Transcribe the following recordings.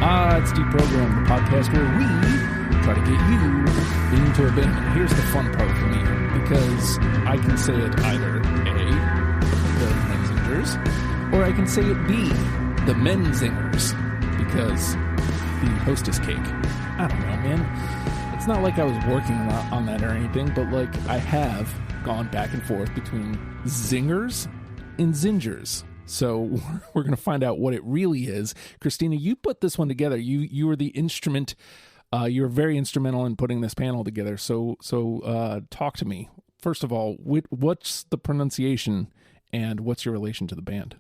It's Deprogram, the podcast where we try to get you into a band. And here's the fun part for me, because I can say it either A, the Menzingers, or I can say it B, the Menzingers, because the hostess cake. I don't know, man. It's not like I was working on that or anything, but like I have gone back and forth between zingers and zingers. So we're going to find out what it really is. Christina, you put this one together. You were the instrument. You were very instrumental in putting this panel together. So talk to me. First of all, what's the pronunciation and what's your relation to the band?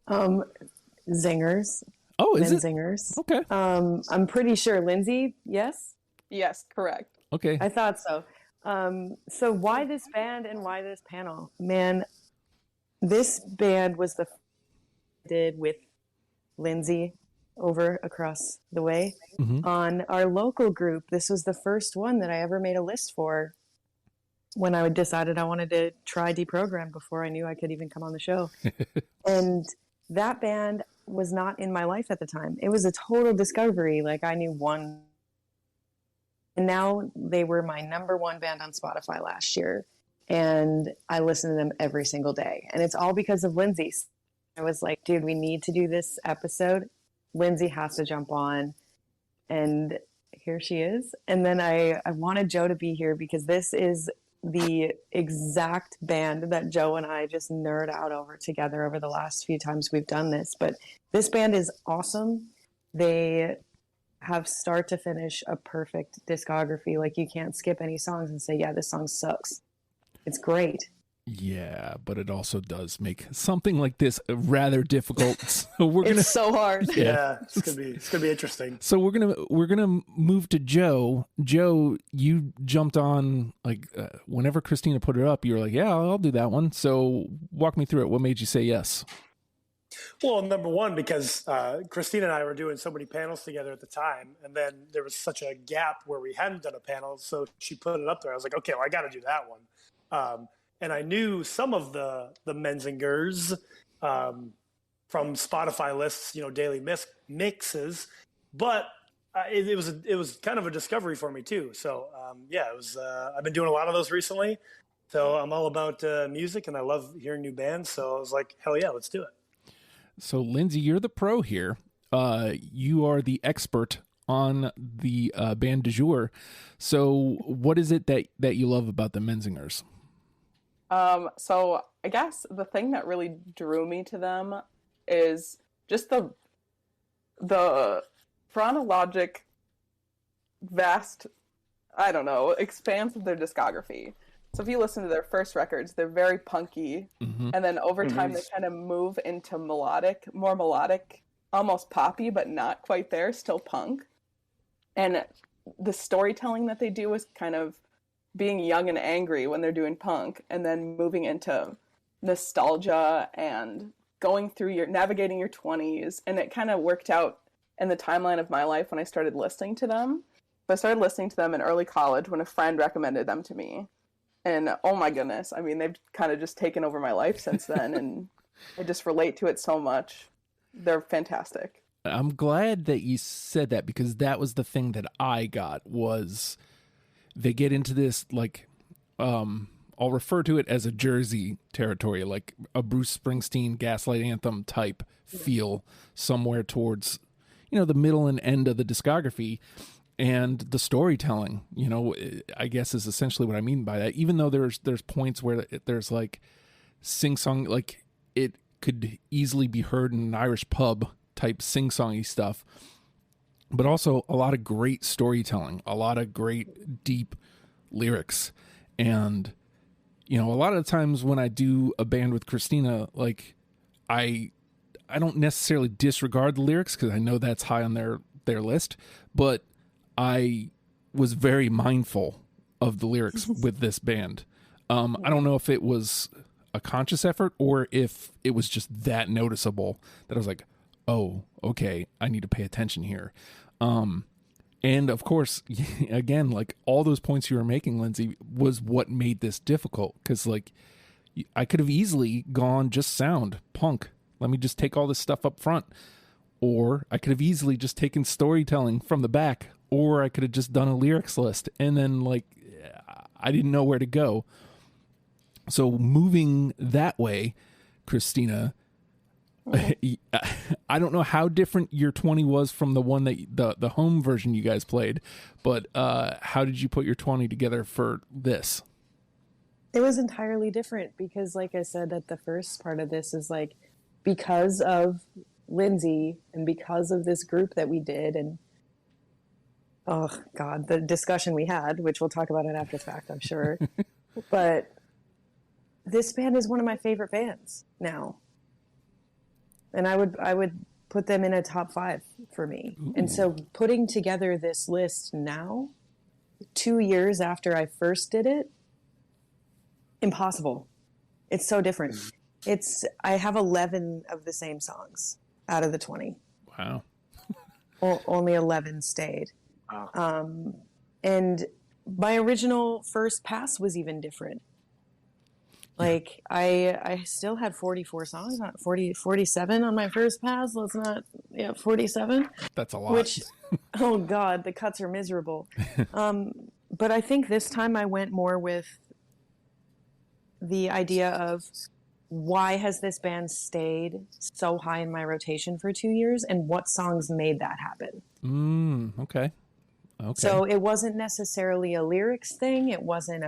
Zingers. Oh, is Menzingers. It? Okay. I'm pretty sure Lindsay. Yes. Yes, correct. Okay. I thought so. So why this band and why this panel? Man, this band was the I did with Lindsay over across the way on our local group. This was the first one that I ever made a list for when I decided I wanted to try Deprogram before I knew I could even come on the show. And that band was not in my life at the time. It was a total discovery. Like I knew one, and now they were my number one band on Spotify last year. And I listen to them every single day. And it's all because of Lindsay. I was like, dude, we need to do this episode. Lindsay has to jump on. And here she is. And then I wanted Joe to be here because this is the exact band that Joe and I just nerd out over together over the last few times we've done this. But this band is awesome. They have start to finish a perfect discography. Like you can't skip any songs and say, yeah, this song sucks. It's great. Yeah, but it also does make something like this rather difficult. So it's so hard. Yeah, it's gonna be interesting. So we're gonna move to Joe. Joe, you jumped on like whenever Christina put it up, you were like, "Yeah, I'll do that one." So walk me through it. What made you say yes? Well, number one, because Christina and I were doing so many panels together at the time, and then there was such a gap where we hadn't done a panel, so she put it up there. I was like, okay, well, I got to do that one. And I knew some of the Menzingers from Spotify lists, daily mixes, but it was kind of a discovery for me too. So it was. I've been doing a lot of those recently, so I'm all about music, and I love hearing new bands. So I was like, hell yeah, let's do it. So Lindsay, you're the pro here. You are the expert on the band du jour. So what is it that you love about the Menzingers? So I guess the thing that really drew me to them is just the chronologic vast, expanse of their discography. So if you listen to their first records, they're very punky. Mm-hmm. And then over time, they kind of move into more melodic, almost poppy, but not quite there, still punk. And the storytelling that they do is kind of being young and angry when they're doing punk, and then moving into nostalgia and navigating your 20s. And it kind of worked out in the timeline of my life when I started listening to them. So I started listening to them in early college when a friend recommended them to me. And oh my goodness, I mean, they've kind of just taken over my life since then. And I just relate to it so much. They're fantastic. I'm glad that you said that, because that was the thing that I got was they get into this, like, I'll refer to it as a Jersey territory, like a Bruce Springsteen Gaslight Anthem type feel somewhere towards, the middle and end of the discography. And the storytelling, I guess is essentially what I mean by that. Even though there's points where there's like sing-song, like it could easily be heard in an Irish pub type sing-songy stuff, but also a lot of great storytelling, a lot of great deep lyrics. And, a lot of the times when I do a band with Christina, like I don't necessarily disregard the lyrics because I know that's high on their list, but I was very mindful of the lyrics with this band. I don't know if it was a conscious effort or if it was just that noticeable that I was like, oh, okay, I need to pay attention here. And of course, again, like all those points you were making, Lindsay, was what made this difficult. Because like I could have easily gone just sound punk. Let me just take all this stuff up front. or I could have easily just taken storytelling from the back, or I could have just done a lyrics list, and then like I didn't know where to go. So moving that way, Christina, I don't know how different your 20 was from the one that the home version you guys played, but how did you put your 20 together for this? It was entirely different because, like I said, that the first part of this is like because of Lindsay and because of this group that we did, and oh God, the discussion we had, which we'll talk about it after the fact, I'm sure. But this band is one of my favorite bands now, and I would put them in a top 5 for me. Ooh. And so putting together this list now, 2 years after I first did it, impossible. It's so different. I have 11 of the same songs out of the 20. Wow. Only 11 stayed. Wow. And my original first pass was even different. Like I still had 44 songs, not 47 on my first pass. Let's not, 47. That's a lot. Which, oh God, the cuts are miserable. But I think this time I went more with the idea of why has this band stayed so high in my rotation for 2 years, and what songs made that happen. Okay. So it wasn't necessarily a lyrics thing. It wasn't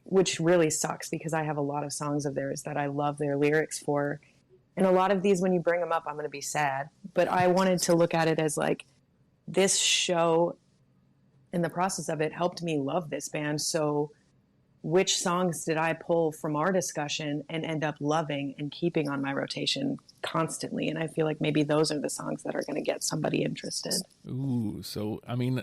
which really sucks because I have a lot of songs of theirs that I love their lyrics for. And a lot of these, when you bring them up, I'm going to be sad. But I wanted to look at it as like this show, in the process of it, helped me love this band. So which songs did I pull from our discussion and end up loving and keeping on my rotation constantly? And I feel like maybe those are the songs that are going to get somebody interested. Ooh, so, I mean,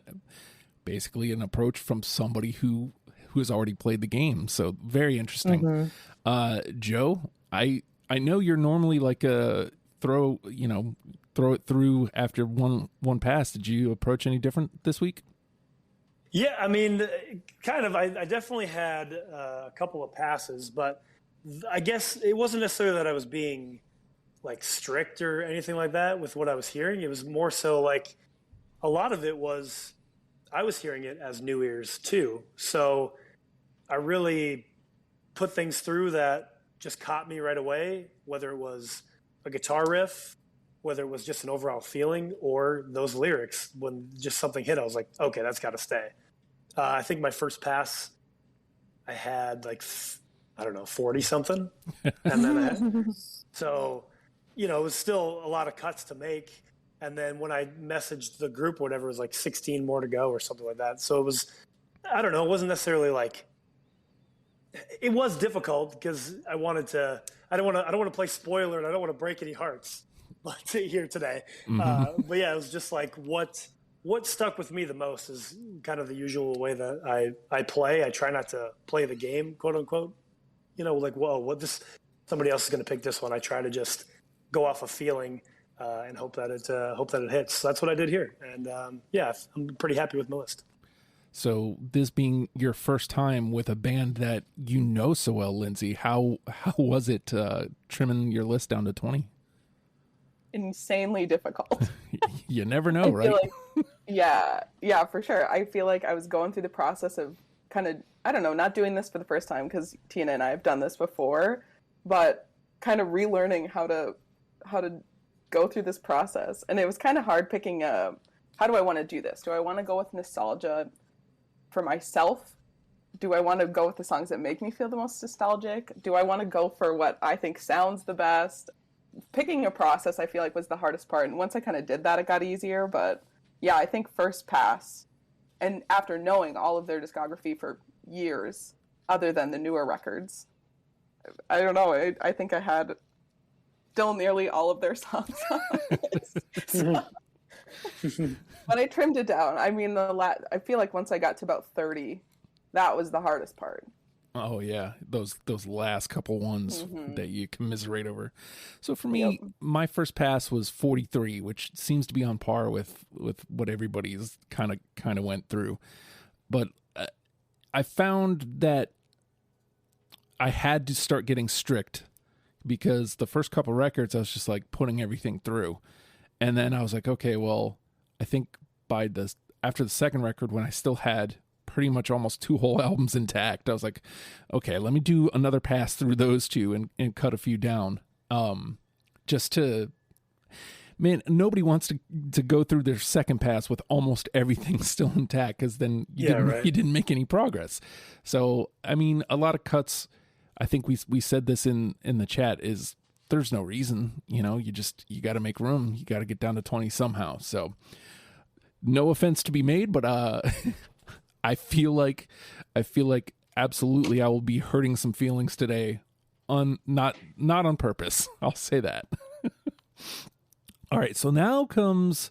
basically an approach from somebody who has already played the game. So very interesting. Mm-hmm. Joe, I know you're normally like a throw it through after one pass. Did you approach any different this week? Yeah, I mean, kind of. I definitely had a couple of passes, but I guess it wasn't necessarily that I was being like strict or anything like that with what I was hearing. It was more so like a lot of it was I was hearing it as new ears too. So I really put things through that just caught me right away, whether it was a guitar riff, whether it was just an overall feeling, or those lyrics. When just something hit, I was like, okay, that's got to stay. I think my first pass, I had like, 40 something. And then so, it was still a lot of cuts to make. And then when I messaged the group, whatever, it was like 16 more to go or something like that. So it was, I don't know, it wasn't necessarily like, it was difficult because I don't want to play spoiler and I don't want to break any hearts here today. Mm-hmm. But yeah, it was just like what stuck with me the most is kind of the usual way that I play. I try not to play the game, quote unquote. Like, whoa, somebody else is going to pick this one. I try to just go off a feeling and hope that it hits. So that's what I did here, and I'm pretty happy with my list. So this being your first time with a band that you know so well, Lindsay, how was it trimming your list down to 20? Insanely difficult. You never know, right? Yeah, for sure. I feel like I was going through the process of kind of, I don't know, not doing this for the first time because Tina and I have done this before, but kind of relearning how to go through this process. And it was kind of hard picking how do I want to do this? Do I want to go with nostalgia for myself? Do I want to go with the songs that make me feel the most nostalgic? Do I want to go for what I think sounds the best? Picking a process, I feel like, was the hardest part. And once I kind of did that, it got easier. But yeah, I think first pass, and after knowing all of their discography for years, other than the newer records, I don't know. I think I had still nearly all of their songs on my list. But I trimmed it down. I mean, I feel like once I got to about 30, that was the hardest part. Oh yeah, those last couple ones that you commiserate over. So for me, my first pass was 43, which seems to be on par with what everybody's kind of went through. But I found that I had to start getting strict because the first couple records I was just like putting everything through, And then I was like, okay, well, I think after the second record, when I still had pretty much almost 2 whole albums intact, I was like, okay, let me do another pass through those 2 and cut a few down. Just to, man, nobody wants to go through their second pass with almost everything still intact, because then you didn't make any progress. So, I mean, a lot of cuts, I think we said this in the chat, is there's no reason, you got to make room. You got to get down to 20 somehow. So no offense to be made, but I feel like absolutely I will be hurting some feelings today, not on purpose. I'll say that. All right, so now comes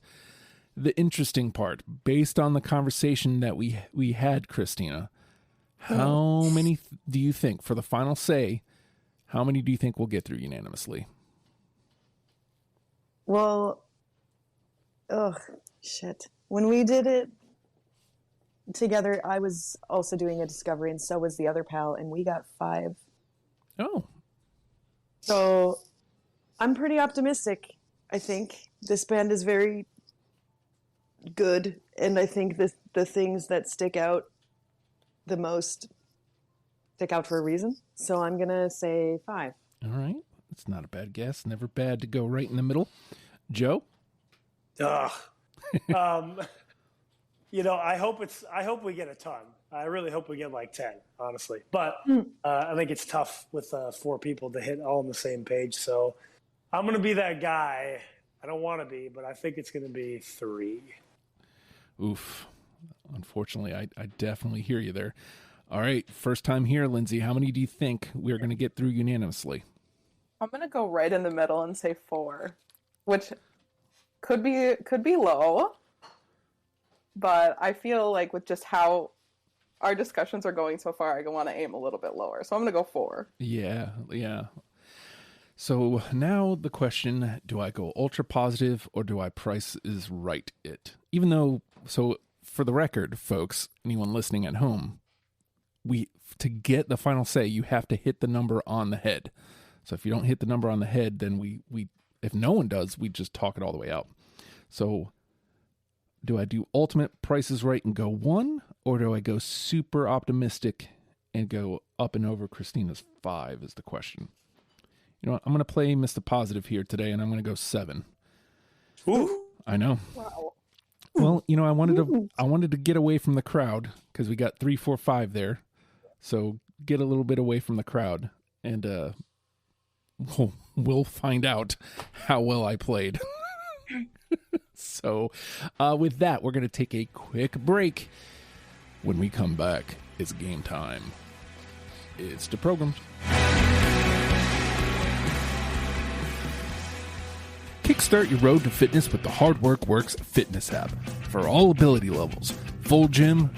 the interesting part. Based on the conversation that we had, Christina, how many do you think, for the final say, how many do you think we'll get through unanimously? Well, shit. When we did it together, I was also doing a discovery, and so was the other pal, and we got 5. Oh. So I'm pretty optimistic. I think this band is very good, and I think the things that stick out the most stick out for a reason. So I'm going to say 5. All right. It's not a bad guess. Never bad to go right in the middle. Joe? I hope we get a ton. I really hope we get like 10, honestly. But I think it's tough with 4 people to hit all on the same page. So I'm going to be that guy. I don't want to be, but I think it's going to be 3. Oof. Unfortunately, I definitely hear you there. All right. First time here, Lindsay. How many do you think we're going to get through unanimously? I'm going to go right in the middle and say 4, which could be low. But I feel like with just how our discussions are going so far, I want to aim a little bit lower. So I'm going to go 4. Yeah. So now the question, do I go ultra positive or do I Price is Right it? Even though, so for the record, folks, anyone listening at home, to get the final say, you have to hit the number on the head. So if you don't hit the number on the head, then we if no one does, we just talk it all the way out. So do I do ultimate Price is Right and go 1, or do I go super optimistic and go up and over Christina's 5 is the question. You know what? I'm going to play Mr. Positive here today, and I'm going to go 7. Ooh. I know. Wow. Well, I wanted to get away from the crowd because we got 3, 4, 5 there. So get a little bit away from the crowd, and we'll find out how well I played. So with that, we're going to take a quick break. When we come back, it's game time. It's deprogrammed. Kickstart your road to fitness with the Hard Work Works fitness app. For all ability levels, full gym,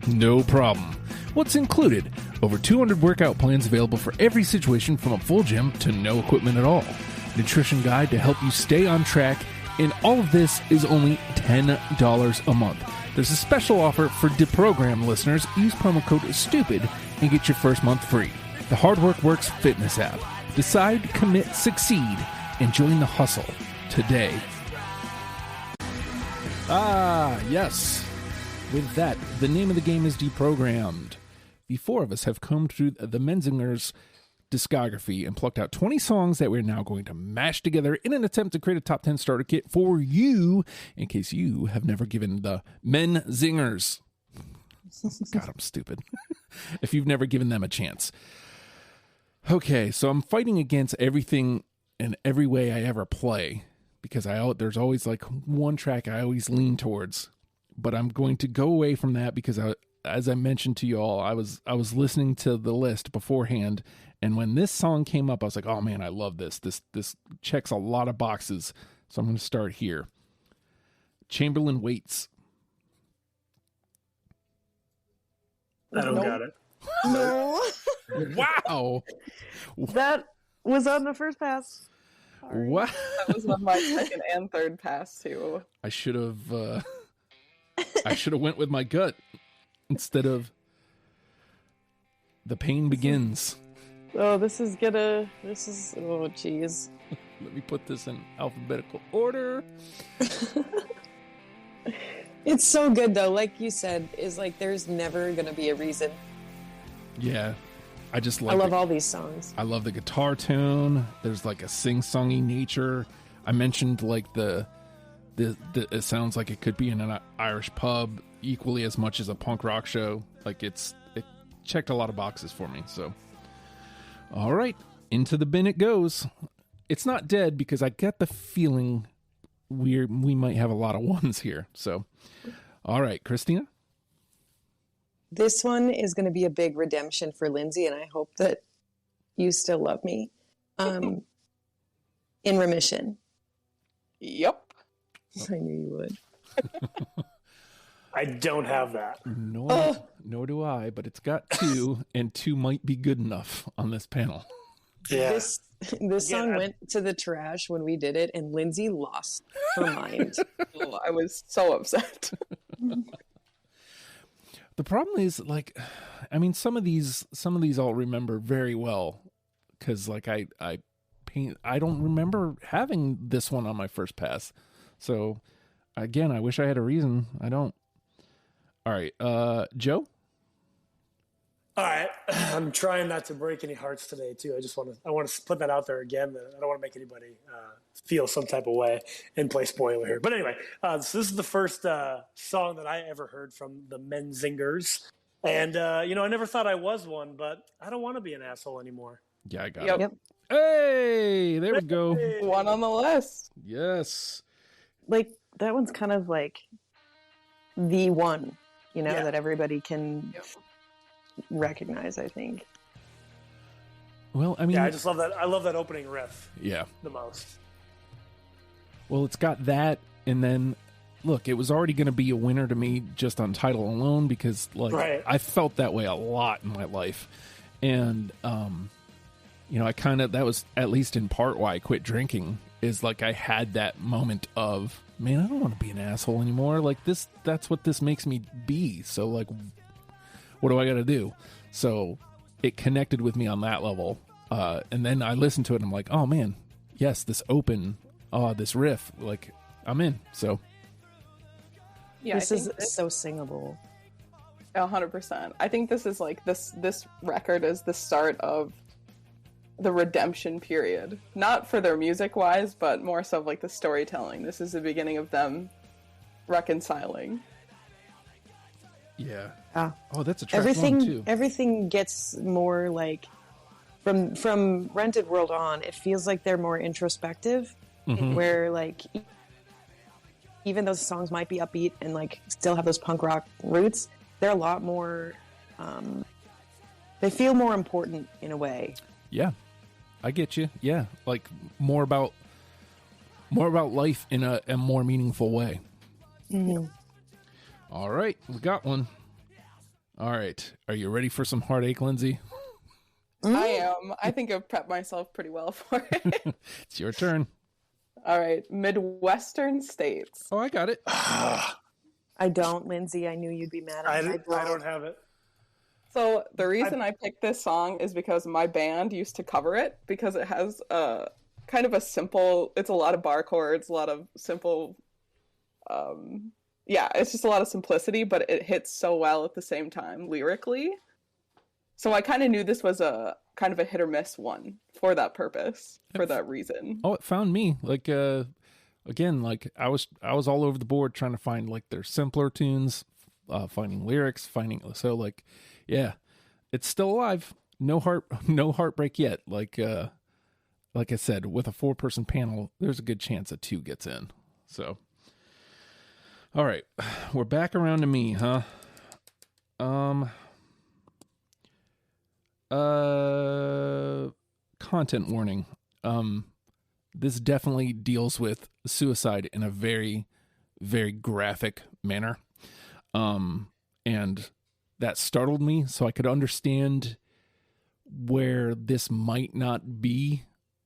no problem. What's included? Over 200 workout plans available for every situation, from a full gym to no equipment at all. Nutrition guide to help you stay on track, and all of this is only $10 a month. There's a special offer for Deprogram listeners. Use promo code STUPID and get your first month free. The Hard Work Works fitness app. Decide, commit, succeed, and join the hustle today. Yes. With that, the name of the game is Deprogrammed. The 4 of us have combed through the Menzingers discography and plucked out 20 songs that we're now going to mash together in an attempt to create a top 10 starter kit for you, in case you have never given the Menzingers. God, I'm stupid. If you've never given them a chance. Okay, so I'm fighting against everything in every way I ever play, because there's always like one track I always lean towards, but I'm going to go away from that because as I mentioned to you all, I was listening to the list beforehand, and when this song came up, I was like, oh man, I love this. This checks a lot of boxes, so I'm going to start here. Chamberlain Waits. I don't got it. No. Wow. That was on the first pass. Sorry. Wow. That was on my second and third pass too. I should have went with my gut instead of The Pain Begins. Oh, oh, jeez. Let me put this in alphabetical order. It's so good though. Like you said, is like there's never gonna be a reason. Yeah, I just like. I love all these songs. I love the guitar tone. There's like a sing-songy nature. I mentioned like the it sounds like it could be in an Irish pub equally as much as a punk rock show. Like it checked a lot of boxes for me. So, all right, into the bin it goes. It's not dead because I get the feeling we might have a lot of ones here. So, all right, Christina. This one is going to be a big redemption for Lindsay, and I hope that you still love me. In Remission. Yep. I knew you would. I don't have that. Nor do I, but it's got 2, and 2 might be good enough on this panel. Yeah. This song went to the trash when we did it, and Lindsay lost her mind. Oh, I was so upset. The problem is, like, I mean, some of these I'll remember very well because, like, I don't remember having this one on my first pass. So, again, I wish I had a reason. I don't. All right, Joe. All right, I'm trying not to break any hearts today, too. I want to put that out there again. I don't want to make anybody feel some type of way and play spoiler here. But anyway, so this is the first song that I ever heard from the Menzingers. And, I never thought I was one, but I don't want to be an asshole anymore. Yeah, I got Yep. it. Yep. Hey, there we go. One on the list. Yes. Like, that one's kind of like the one, Yeah. that everybody can recognize, I think. Well, I mean, Yeah, I just love that. I love that opening riff yeah. the most. Well, it's got that, and then look, it was already going to be a winner to me just on title alone because, like, Right. I felt that way a lot in my life, and I kind of that was at least in part why I quit drinking. Is like I had that moment of, man, I don't want to be an asshole anymore. Like this, that's what this makes me be. So like, what do I got to do? So it connected with me on that level. And then I listened to it and I'm like, oh man, yes, this riff, like I'm in. So Yeah, This is so singable. 100%. I think this is like this record is the start of the redemption period. Not for their music wise, but more so like the storytelling. This is the beginning of them reconciling. yeah. Ah. Oh, that's a track one too. Everything gets more like from Rented World on, it feels like they're more introspective, where like even those songs might be upbeat and like still have those punk rock roots, they're a lot more they feel more important in a way. Yeah, I get you. Yeah, like more about life in a more meaningful way. Mm-hmm. All right, we got one. All right, are you ready for some heartache, Lindsay? I am. I think I've prepped myself pretty well for it. It's your turn. All right, Midwestern states. Oh, I got it. I don't, Lindsay. I knew you'd be mad at me. I don't have it. So the reason I picked this song is because my band used to cover it because it has kind of a simple. It's a lot of bar chords, a lot of simple. It's just a lot of simplicity, but it hits so well at the same time lyrically. So I kind of knew this was a kind of a hit or miss one for that purpose, for that reason. Oh, it found me. Like again, like I was all over the board trying to find like their simpler tunes, finding lyrics, so like, yeah, it's still alive. No heartbreak yet. Like I said, with a 4-person panel, there's a good chance a 2 gets in. So, all right, we're back around to me, huh? Content warning. This definitely deals with suicide in a very, very graphic manner. And that startled me, so I could understand where this might not be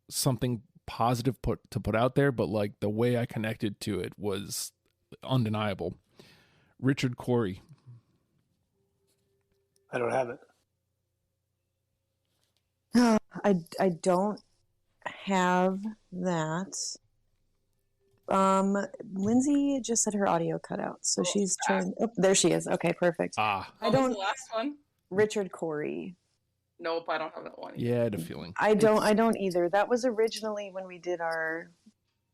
something positive to put out there, but like the way I connected to it was undeniable. Richard Corey. I don't have it. I don't have that. Lindsay just said her audio cut out, so she's trying. Oh, there she is. Okay, perfect. Ah, I don't. The last one. Richard Corey. Nope, I don't have that one. yeah, I had a feeling. I don't either. That was originally when we did our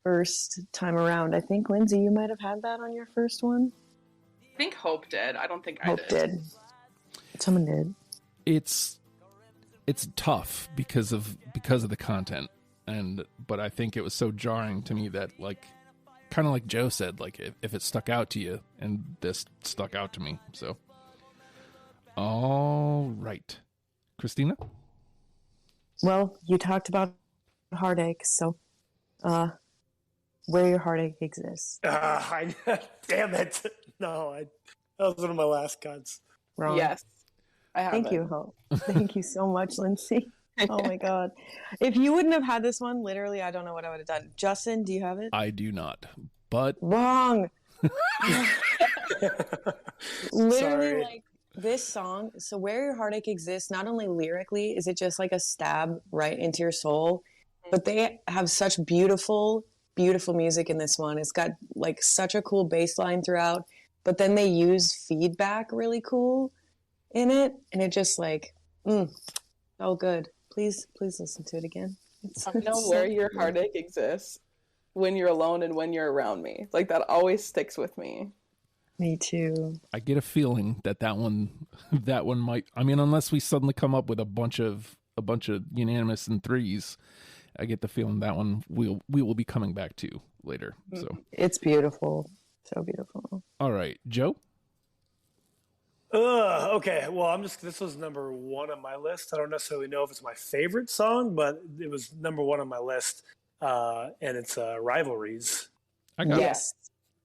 first time around. I think Lindsay, you might have had that on your first one. I think Hope did. I don't think Hope I did. Someone did. It's tough because of the content, but I think it was so jarring to me that, like, kind of like Joe said, like if it stuck out to you, and this stuck out to me. So, all right, Christina. Well, you talked about heartache, so where your heartache exists. Damn it! No, that was one of my last cuts. Wrong. Yes, I have. Thank you, Hope. Thank you so much, Lindsay. Oh my God. If you wouldn't have had this one, literally, I don't know what I would have done. Justin, do you have it? I do not, but Wrong. Literally, Sorry. like this song. So, Where Your Heartache Exists, not only lyrically is it just like a stab right into your soul, but they have such beautiful, beautiful music in this one. It's got like such a cool bass line throughout, but then they use feedback really cool in it, and it just like, so good. Please listen to it again. I know where your heartache exists when you're alone and when you're around me. Like, that always sticks with me. Me too. I get a feeling that one might. I mean, unless we suddenly come up with a bunch of unanimous and threes, I get the feeling that one we will be coming back to later. So It's beautiful. So beautiful. all right, Joe. Okay, well, this was number one on my list. I don't necessarily know if it's my favorite song, but it was number one on my list, and it's Rivalries. I got Yes. it.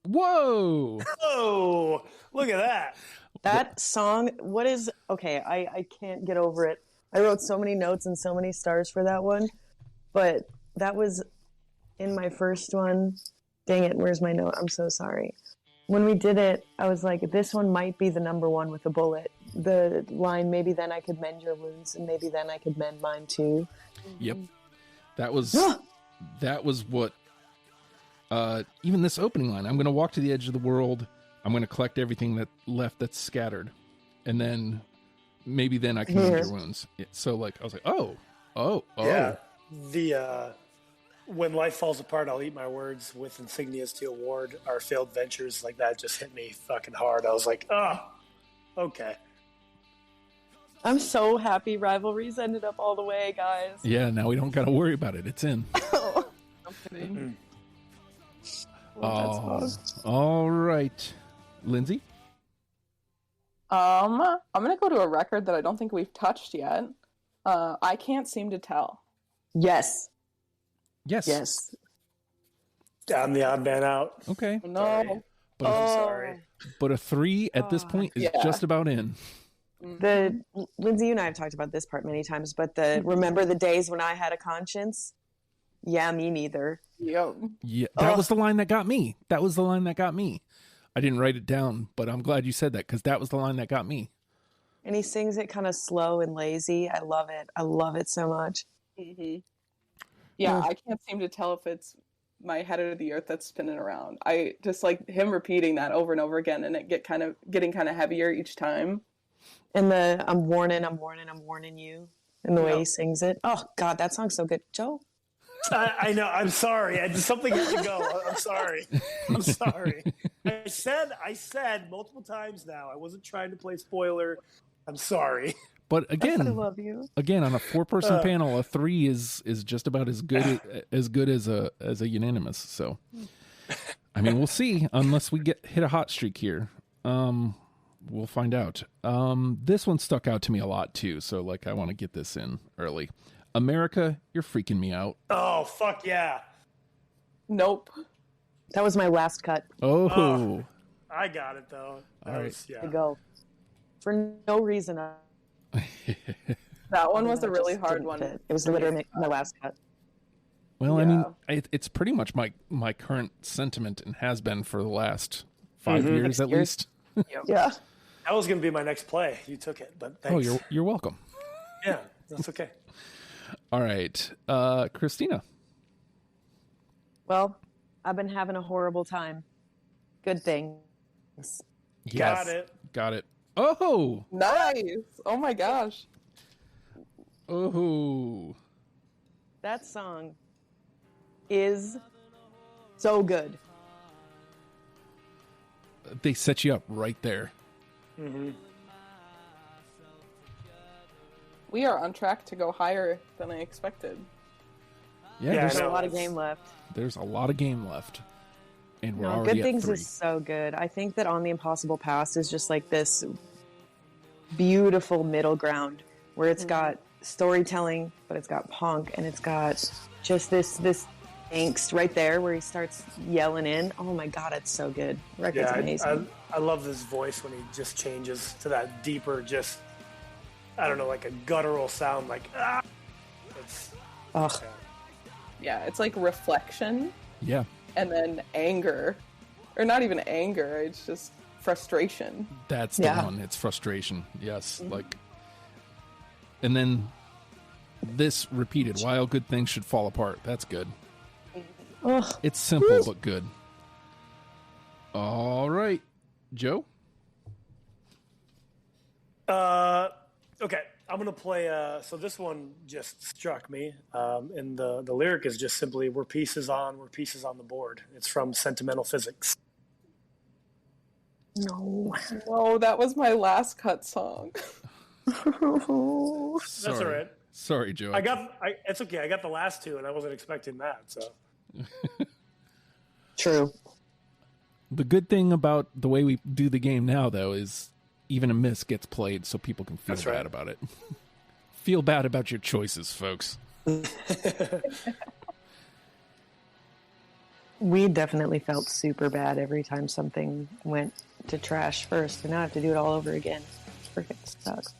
Whoa! Oh, look at that! That song, I can't get over it. I wrote so many notes and so many stars for that one, but that was in my first one. Dang it, where's my note? I'm so sorry. When we did it, I was like, this one might be the number one with a bullet. The line, maybe then I could mend your wounds, and maybe then I could mend mine too. Yep, that was what. Even this opening line, I'm going to walk to the edge of the world. I'm going to collect everything that's scattered, and then maybe then I can mend your wounds. So like, I was like, oh, Yeah, the when life falls apart, I'll eat my words with insignias to award our failed ventures. Like, that just hit me fucking hard. I was like, oh, okay. I'm so happy Rivalries ended up all the way, guys. Yeah, now we don't got to worry about it. It's in. I'm kidding. All right, Lindsay. I'm gonna go to a record that I don't think we've touched yet. I Can't Seem to Tell. Yes. Yes. I'm the odd man out. Okay. No. Sorry. But, I'm sorry. but a 3 at this point is Yeah. just about in. The Lindsay, you and I have talked about this part many times, but remember the days when I had a conscience? Yeah, me neither. Yep. Yeah, that was the line that got me. I didn't write it down, but I'm glad you said that, because that was the line that got me. And he sings it kind of slow and lazy. I love it. I love it so much. Mm-hmm. Yeah, I can't seem to tell if it's my head or the earth that's spinning around. I just like him repeating that over and over again, and it getting kind of heavier each time. And the I'm warning you. And the way he sings it. Oh, God, that song's so good. Joe? I know. I'm sorry. Something had to go. I'm sorry. I said multiple times now. I wasn't trying to play spoiler. I'm sorry. But I again, love you. on a 4-person panel, a 3 is just about as good as a unanimous. So, I mean, we'll see. Unless we hit a hot streak here, we'll find out. This one stuck out to me a lot too. So, like, I want to get this in early. America, you're freaking me out. Oh, fuck yeah. Nope. That was my last cut. Oh, I got it, though. All right. To go. For no reason. That one was a really just hard didn't one. fit. It was literally my last cut. Well, Yeah. I mean, it's pretty much my current sentiment, and has been for the last 5 years at least. Yeah. That was going to be my next play. You took it, but thanks. Oh, you're welcome. Yeah, that's okay. All right. Christina. Well, I've been having a horrible time. Good things. Got it. Got it. Oh. Nice. Oh my gosh. Oh. That song is so good. They set you up right there. Mm-hmm. We are on track to go higher than I expected. Yeah, Yeah, there's, There's I a know. lot of game left. there's a lot of game left. And we're No, already Good at Things 3. is so good. I think that On the Impossible Past is just like this beautiful middle ground where it's got storytelling, but it's got punk, and it's got just this angst right there where he starts yelling in. Oh my god, it's so good. Record's Yeah, amazing. I love this voice when he just changes to that deeper, just, I don't know, like a guttural sound, like, ah! It's, Ugh. Yeah, it's like reflection Yeah. and then anger. Or not even anger, it's just frustration. That's the Yeah. one. It's frustration. Yes. Like, and then this repeated, why all good things should fall apart. That's good. Ugh. It's simple, but good. All right. Joe? okay, I'm going to play, so this one just struck me, and the lyric is just simply, we're pieces on the board. It's from Sentimental Physics. No. Oh, that was my last cut song. That's all Sorry. right. Sorry, Joe. It's okay, I got the last two, and I wasn't expecting that, so. True. The good thing about the way we do the game now, though, is even a miss gets played so people can feel That's bad right. about it. Feel bad about your choices, folks. We definitely felt super bad every time something went to trash first, and now I have to do it all over again. Freaking sucks.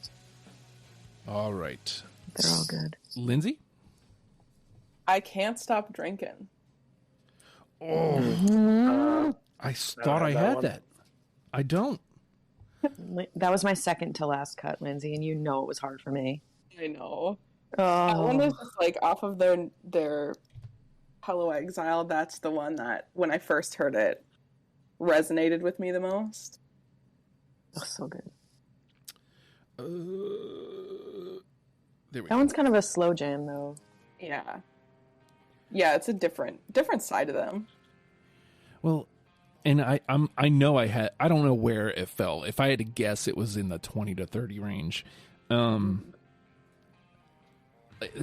All right. They're all good. Lindsay? I can't stop drinking. Oh. I thought I have that had one. that. I don't. That was my second to last cut, Lindsay, and you know it was hard for me. I know. That one was Oh, just like off of their Hello Exile. That's the one that when I first heard it resonated with me the most. oh, so good. There we That go. one's kind of a slow jam, though. Yeah. Yeah, it's a different side of them. Well, and I know I don't know where it fell. If I had to guess, it was in the 20 to 30 range.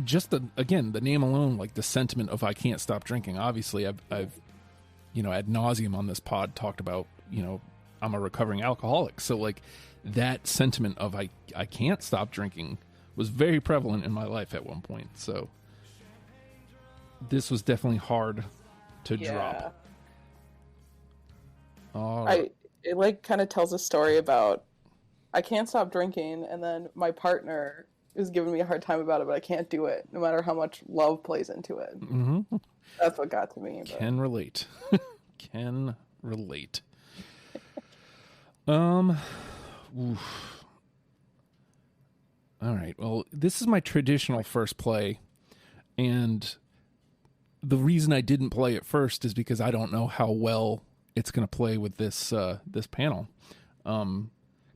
Just the name alone, like the sentiment of I can't stop drinking. Obviously, I've ad nauseum on this pod talked about, I'm a recovering alcoholic. So like that sentiment of I can't stop drinking was very prevalent in my life at one point. So this was definitely hard to drop. All right. It like kind of tells a story about I can't stop drinking, and then my partner is giving me a hard time about it, but I can't do it, no matter how much love plays into it. Mm-hmm. That's what got to me. But... Can relate. Can relate. Oof. All right. Well, this is my traditional first play, and the reason I didn't play it first is because I don't know how well it's going to play with this panel.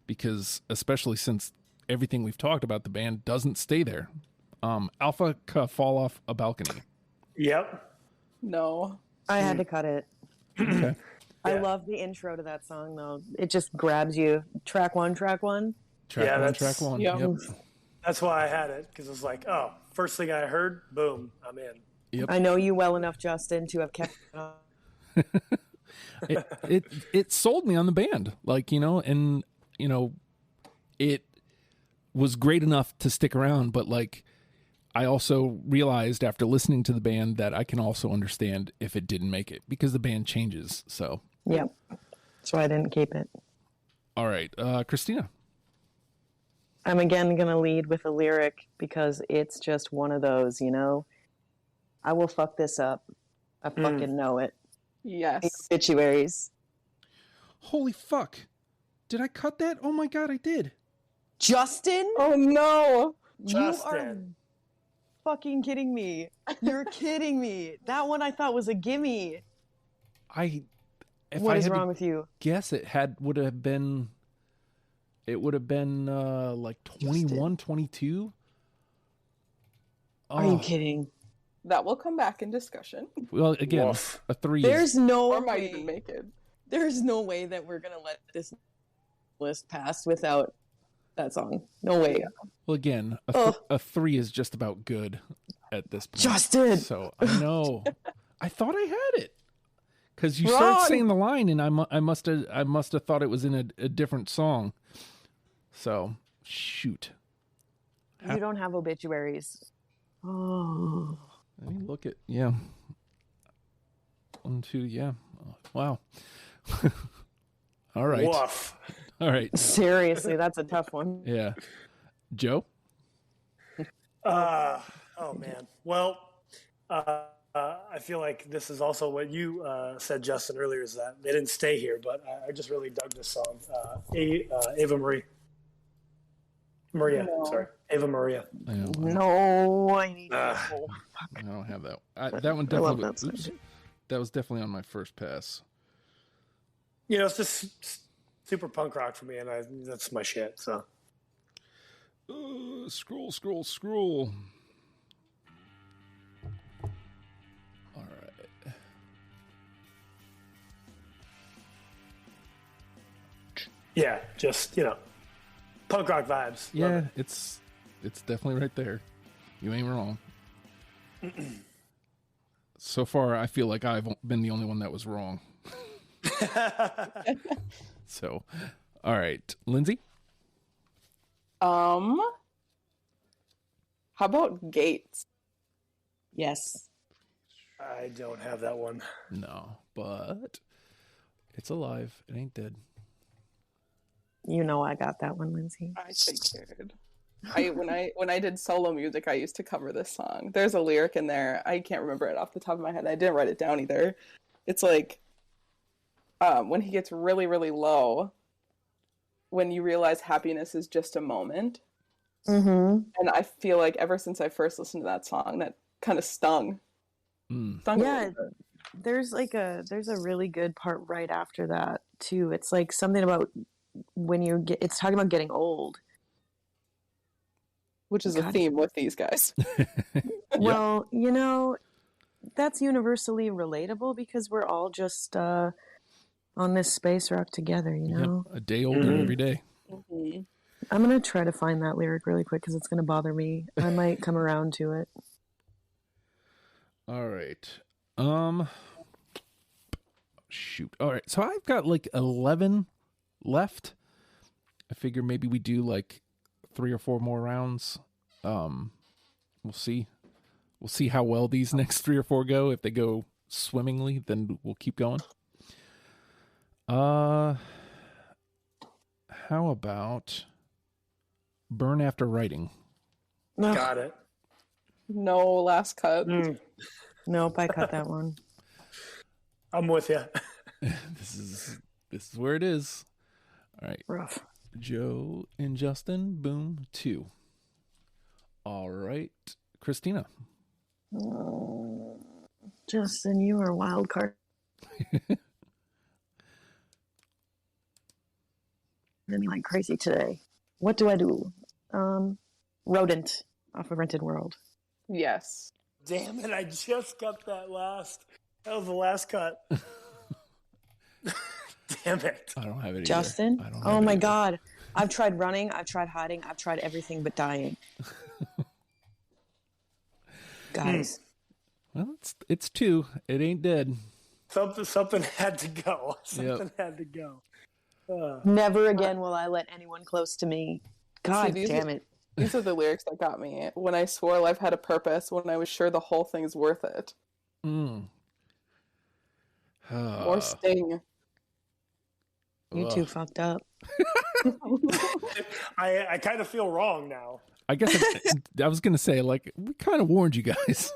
Because especially since everything we've talked about, the band doesn't stay there. Alpha fall off a balcony. Yep. No. I had to cut it. Okay. I Yeah. love the intro to that song, though. It just grabs you. Track one. Track one. that's- Yep. That's why I had it, because it was like, oh, first thing I heard, boom, I'm in. Yep. I know you well enough, Justin, to have kept it on. It sold me on the band, and it was great enough to stick around, but like I also realized after listening to the band that I can also understand if it didn't make it because the band changes. So Yep. That's why I didn't keep it. all right, Christina. I'm again going to lead with a lyric because it's just one of those, I will fuck this up. I fucking know it. Yes. Obituaries. Holy fuck. Did I cut that? Oh my god, I did. Justin? Oh no. You are Justin. fucking kidding me? You're kidding me. That one I thought was a gimme. If What I is had wrong to with you? guess, it would have been like 21, 22. Are you kidding? That will come back in discussion. Well, again, Woof. a 3 There's is no Or might way. even make it. There's no way that we're gonna let this list pass without that song. No way. well, again, Ugh. a 3 is just about good at this point. Justin. So I know. I thought I had it because you Wrong. started saying the line, and I must have thought it was in a different song. So shoot. You don't have obituaries. Oh. Let me look at 1, 2, yeah. Oh, wow. All right. Woof. All right. Seriously, that's a tough one. Yeah. Joe? Oh man. Well, I feel like this is also what you said, Justin, earlier, is that they didn't stay here, but I just really dug this song. Ava Maria. Sorry. Ava Maria. No, I need to I don't have that. That one I love definitely. that song. Oops, that was definitely on my first pass. It's just super punk rock for me, and that's my shit. So Scroll. All right. yeah, just punk rock vibes. Love Yeah, it. it's definitely right there. You ain't wrong. So far, I feel like I've been the only one that was wrong. So, all right, Lindsay. How about Gates? Yes. I don't have that one. No, but it's alive. It ain't dead. You know I got that one, Lindsay. I figured. When I did solo music, I used to cover this song. There's a lyric in there. I can't remember it off the top of my head. I didn't write it down either. It's like when he gets really, really low, when you realize happiness is just a moment. Mm-hmm. And I feel like ever since I first listened to that song, that kind of stung. Stung a Yeah, little bit. there's a really good part right after that too. It's like something about when it's talking about getting old. Which is a theme with these guys. Well, that's universally relatable because we're all just on this space rock together, Yep, a day older every day. Mm-hmm. I'm going to try to find that lyric really quick because it's going to bother me. I might come around to it. All right. Shoot. All right. So I've got like 11 left. I figure maybe we do like 3 or 4 more rounds. We'll see. We'll see how well these next 3 or 4 go. If they go swimmingly, then we'll keep going. How about Burn After Writing? Got it. No last cut. Nope, I cut that one. I'm with you. This is where it is. All right. Rough. Joe and Justin, boom, 2. All right. Christina. Justin, you are a wild card. Been like crazy today. What do I do? Rodent off of Rented World. Yes. Damn it! I just got that last. That was the last cut. Damn it! I don't have it. Justin? Either. I don't Oh have my it either. God. I've tried running. I've tried hiding. I've tried everything but dying. Guys. Well, it's 2. It ain't dead. Something had to go. Something had to go. Never again will I let anyone close to me. God these damn it. These are the lyrics that got me. When I swore life had a purpose, when I was sure the whole thing's worth it. More Sting. You two fucked up. I kind of feel wrong now. I guess I was going to say, like, we kind of warned you guys.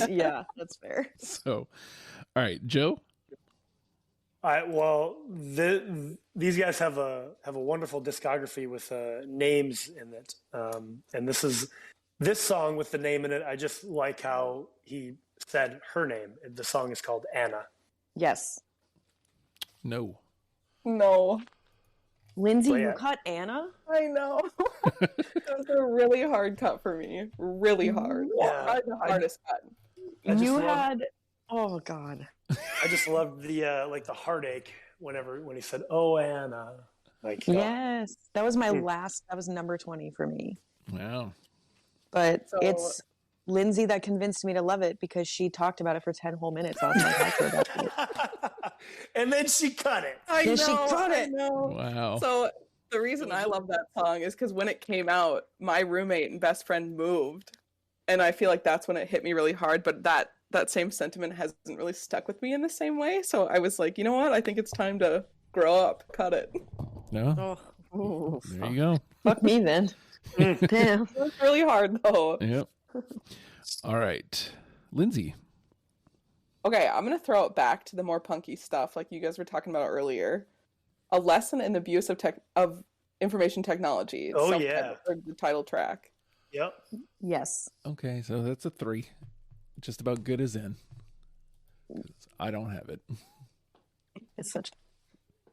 Yeah, that's fair. So, all right, Joe. All right. Well, these guys have a wonderful discography with names in it, and this is This song with the name in it, I just like how he said her name. The song is called Anna. Yes. No. No. Lindsay, Well, you yeah. cut Anna? I know. That was a really hard cut for me. Really hard. Yeah. Probably the hardest cut. I just You love- had. Oh God. I just loved the like the heartache when he said, "Oh Anna," like oh. Yes, that was my last. That was number 20 for me. Wow. But So- it's Lindsay that convinced me to love it because she talked about it for 10 whole minutes. I was like, I care about it. And then she cut it. I Yeah, know. she cut I it. know. Wow. So the reason I love that song is because when it came out, my roommate and best friend moved, and I feel like that's when it hit me really hard. But that same sentiment hasn't really stuck with me in the same way. So I was like, you know what? I think it's time to grow up. Cut it. No. Oh, There you go. fuck me then. Damn. It was really hard though. Yep. All right. Lindsay. Okay, I'm gonna throw it back to the more punky stuff, like you guys were talking about earlier. A lesson in the abuse of information technology. It's Oh, self-titled- yeah. or the title track. Yep. Yes. Okay, so that's a 3. Just about good as in. 'Cause I don't have it. It's such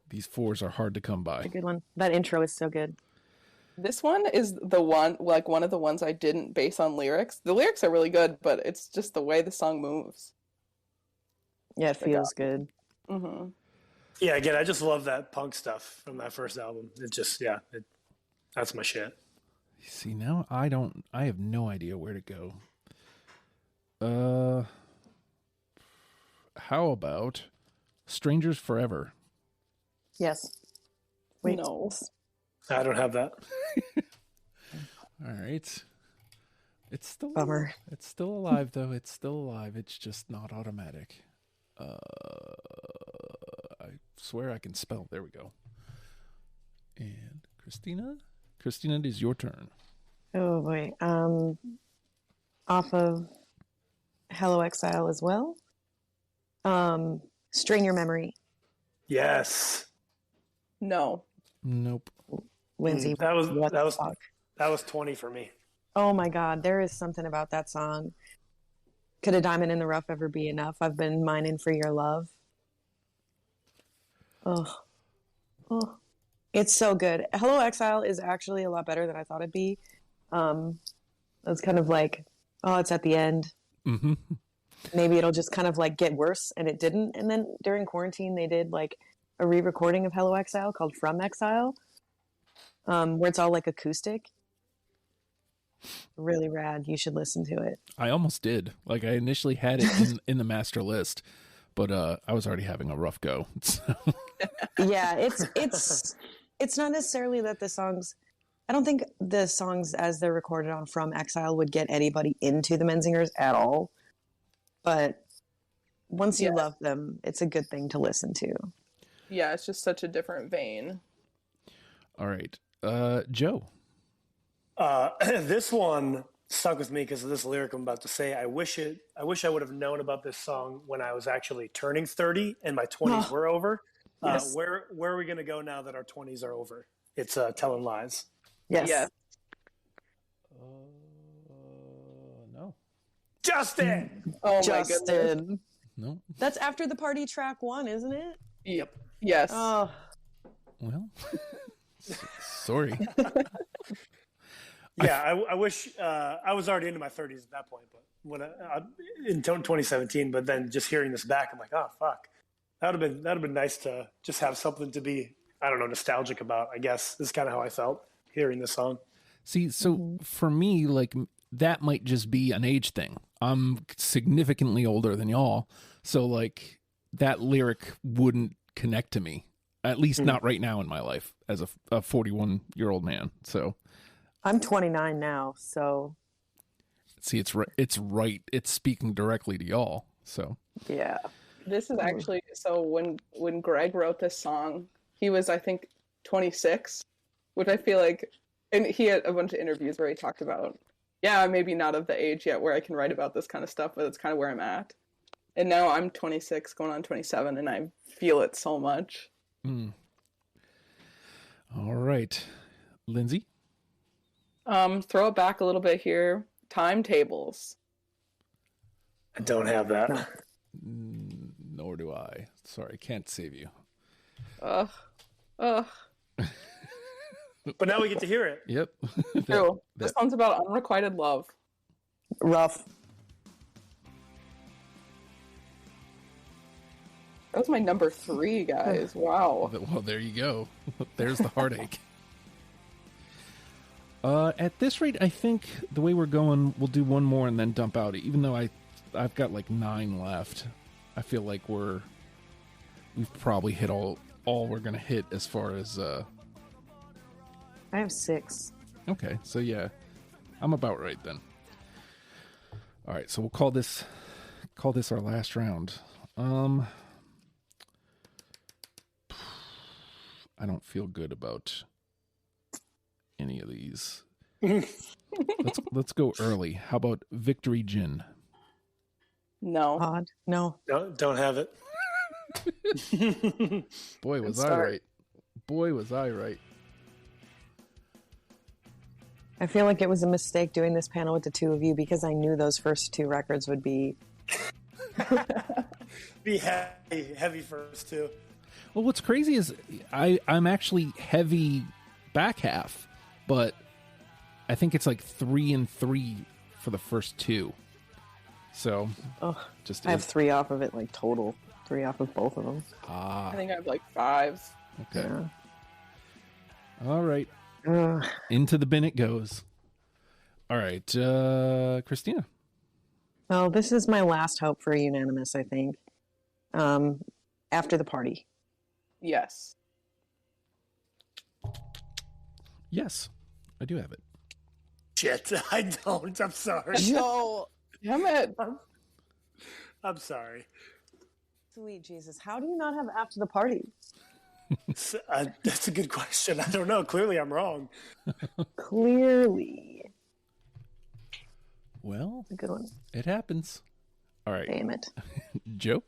These 4s are hard to come a by. good one. That intro is so good. This one is the one, like one of the ones I didn't base on lyrics. The lyrics are really good, but it's just the way the song moves. Yeah, it feels good. Hmm Yeah. Again, I just love that punk stuff from that first album. It just that's my shit. See, now I have no idea where to go. How about Strangers Forever? Yes. Wait. No. I don't have that. All right. It's still Bummer. It's still alive though. It's still alive. It's just not automatic. I swear I can spell. There we go. And Christina, it is your turn. Oh boy. Off of Hello Exile as well. Strain Your Memory. Yes. No. Nope. Lindsay. That was what that the was fuck? that was 20 for me. Oh my God, there is something about that song. Could a diamond in the rough ever be enough? I've been mining for your love. Oh, it's so good. Hello Exile is actually a lot better than I thought it'd be. It's kind of like, oh, it's at the end. Mm-hmm. Maybe it'll just kind of like get worse, and it didn't. And then during quarantine, they did like a re-recording of Hello Exile called From Exile, where it's all like acoustic. Really rad. You should listen to it. I almost did. Like I initially had it in the master list, but I was already having a rough go. So. Yeah, it's not necessarily that the songs. I don't think the songs as they're recorded on From Exile would get anybody into the Menzingers at all. But once you love them, it's a good thing to listen to. Yeah, it's just such a different vein. All right. Joe. This one stuck with me because of this lyric I'm about to say. I wish I would have known about this song when I was actually turning 30 and my 20s were over. Yes. Where are we going to go now that our 20s are over? It's Telling Lies. Yes. Yeah. No. Justin! Oh my goodness. Justin. No. That's after the party track 1, isn't it? Yep. Yes. Oh, Well, sorry. Yeah, I wish I was already into my 30s at that point, but when in 2017, but then just hearing this back, I'm like, oh fuck, that'd have been nice to just have something to be, I don't know, nostalgic about. I guess is kind of how I felt hearing this song. See, so for me, like that might just be an age thing. I'm significantly older than y'all, so like that lyric wouldn't connect to me, at least not right now in my life as a 41-year-old man. So. I'm 29 now, so See, it's right. It's speaking directly to y'all. So yeah. This is actually, so when Greg wrote this song, he was, I think, 26, which I feel like, and he had a bunch of interviews where he talked about, yeah, maybe not of the age yet where I can write about this kind of stuff, but it's kind of where I'm at. And now I'm 26, going on 27, and I feel it so much. all right, Lindsay. Throw it back a little bit here. timetables. I don't have that. Nor do I. Sorry, can't save you. Ugh. But now we get to hear it. Yep. True. This one's about unrequited love. Rough. That was my number 3, guys. Wow. Well, there you go. There's the heartache. At this rate, I think the way we're going, we'll do one more and then dump out. Even though I've got like 9 left, I feel like we've probably hit all we're gonna hit as far as. I have 6. Okay, so yeah, I'm about right then. All right, so we'll call this our last round. I don't feel good about any of these. Let's go early. How about Victory Gin? No. Odd. No. Don't have it. Boy, was I right. Boy, was I right. I feel like it was a mistake doing this panel with the two of you because I knew those first 2 records would be heavy first too. Well, what's crazy is I'm actually heavy back half, but I think it's like 3 and 3 for the first 2. So, I have 3 off of it, like total. 3 off of both of them. I think I have like 5s. Okay. Yeah. All right. Ugh. Into the bin it goes. All right, Christina. Well, this is my last hope for a unanimous, I think. After the Party. Yes. Yes, I do have it. Shit, I don't. I'm sorry. No. Damn it. I'm sorry. Sweet Jesus. How do you not have After the Party? That's a good question. I don't know. Clearly, I'm wrong. Clearly. Well, A good one. it happens. All right, Damn it. Joe.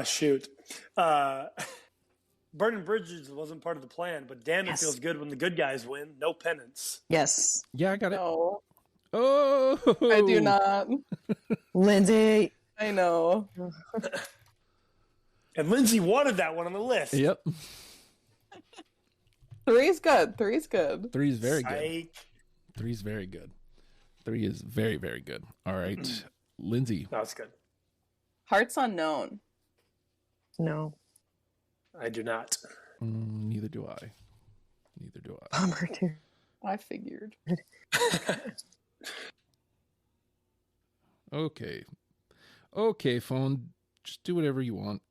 Shoot. Burning Bridges wasn't part of the plan, but damn, it feels good when the good guys win. No penance. Yes. Yeah, I got it. No. Oh, I do not. Lindsay. I know. And Lindsay wanted that one on the list. Yep. 3's good. 3's good. 3 is very good. Psych. 3 is very good. 3 is very, very good. All right, Lindsay. No, it's good. Hearts Unknown. No. I do not. Neither do I. Neither do I. Bummer, too. I figured. Okay. Okay, phone. Just do whatever you want.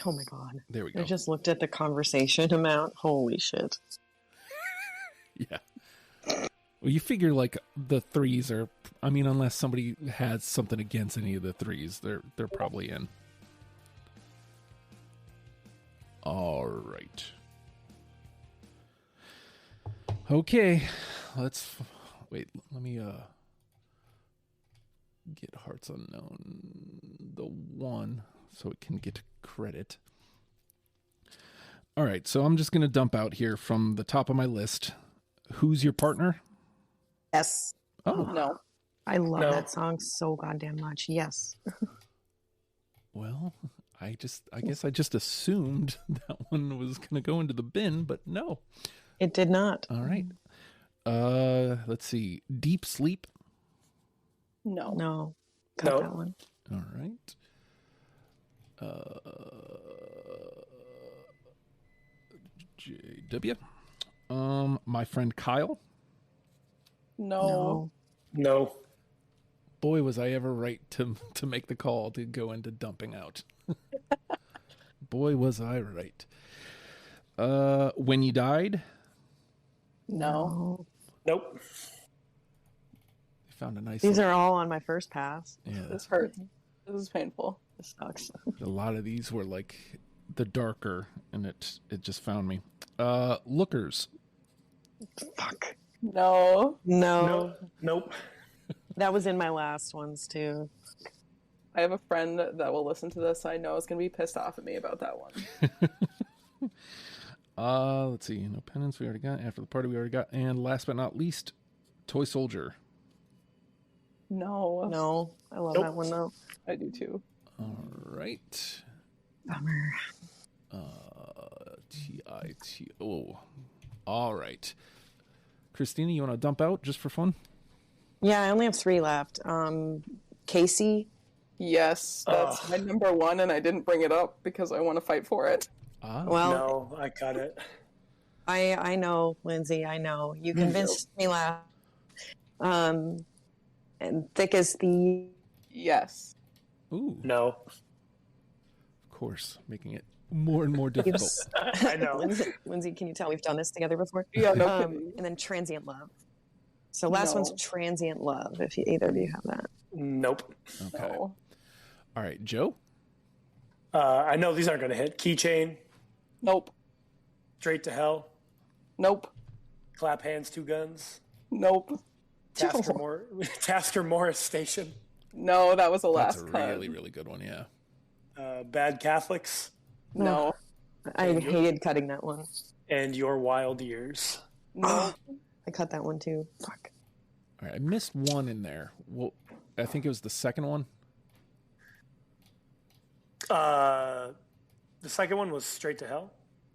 Oh my God. There we go. I just looked at the conversation amount. Holy shit. Yeah. Well, you figure like the 3s are. I mean, unless somebody has something against any of the 3s, they're probably in. All right. Okay. Let's wait. Let me get Hearts Unknown the 1 so it can get credit. All right. So I'm just going to dump out here from the top of my list. Who's your partner? Yes. Oh, No. I love No. that song so goddamn much. Yes. well, I guess I just assumed that one was going to go into the bin, but no. It did not. All right. Let's see. Deep Sleep. No. No. Cut No. that one. All right. JW. My friend Kyle. No. No. Boy, was I ever right to make the call to go into dumping out. Boy, was I right. When You Died. No. Nope. They found a nice. These are all on my first pass. Yeah. This hurts. This is painful. This sucks. A lot of these were like the darker, and it just found me. Lookers. Fuck. No. No. No. Nope. That was in my last ones too. I have a friend that will listen to this. I know is going to be pissed off at me about that one. Let's see. No Penance we already got. After the Party we already got. And last but not least, Toy Soldier. No. No, I love Nope. that one though. I do too. All right. Bummer. TITO. All right. Christina, you want to dump out just for fun? Yeah, I only have 3 left. Casey. Yes, that's my number 1, and I didn't bring it up because I want to fight for it. Well, No, I cut it. I know, Lindsay. I know you convinced me last. And Thick as the. Yes. Ooh. No. Of course, making it more and more difficult. I know. Lindsay, can you tell we've done this together before? Yeah, no kidding. And then Transient Love. So last one's Transient Love, if either of you have that. Nope. Okay. No. All right, Joe? I know these aren't going to hit. Keychain, Nope. Straight to Hell, Nope. Clap Hands, Two Guns, Nope. Tasker Morris Station, No, that was the That's last a cut. really, really good one, yeah. Bad Catholics, No. I hated cutting that one. and Your Wild Years. No. I cut that one too. Fuck. All right, I missed one in there. Well, I think it was the second one. The second one was Straight to Hell.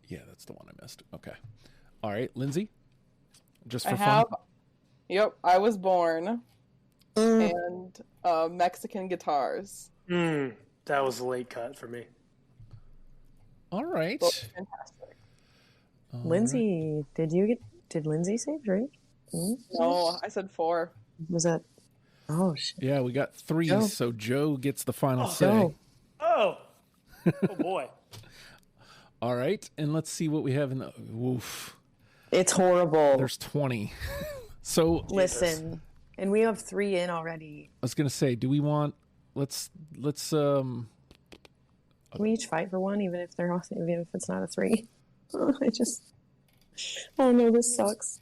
Yeah, that's the one I missed. Okay. All right, Lindsay? Just for I fun? have. Yep, I was born. And Mexican guitars. That was a late cut for me. All right. Both fantastic. Lindsay, did Lindsay say 3? No, I said 4. Was that? Oh shit. Yeah, we got 3, Joe. so Joe gets the final say. Joe. Oh boy. All right, and let's see what we have in the... Oof. It's horrible. There's 20. So Listen, and we have 3 in already. I was going to say, do we want... Let's Can we each fight for one, even if it's not a 3? Oh no, this sucks.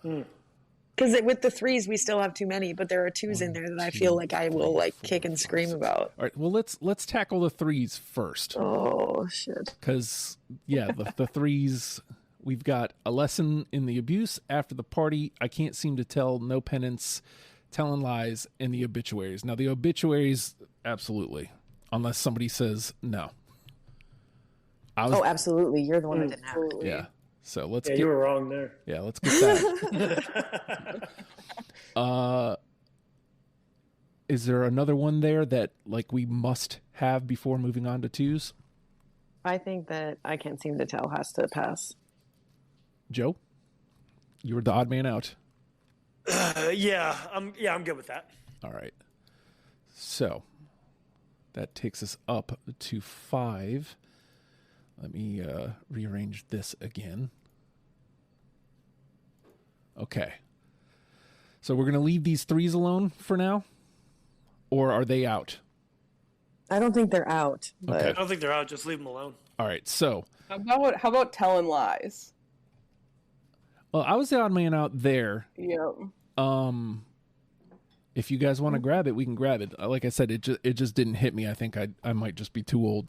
Because with the 3s, we still have too many, but there are 2s in there that I feel like I will kick and scream about. All right, well, let's tackle the 3s first. Oh shit! Because, yeah, the 3s, we've got A Lesson in the Abuse, After the Party, I Can't Seem to Tell, No Penance, Telling Lies, and the Obituaries. Now, the Obituaries, absolutely. Unless somebody says no. Oh, absolutely. You're the one that didn't have it. Yeah. So let's You were wrong there. Yeah, let's get that. Is there another one there that we must have before moving on to 2s? I think that I Can't Seem to Tell has to pass. Joe? You were the odd man out. I'm good with that. All right. So that takes us up to 5. Let me rearrange this again. Okay. So we're going to leave these 3s alone for now? Or are they out? I don't think they're out. But Okay. I don't think they're out. Just leave them alone. All right. So, How about Telling Lies? well, I was the odd man out there. Yep. If you guys want to grab it, we can grab it. Like I said, it just didn't hit me. I think I might just be too old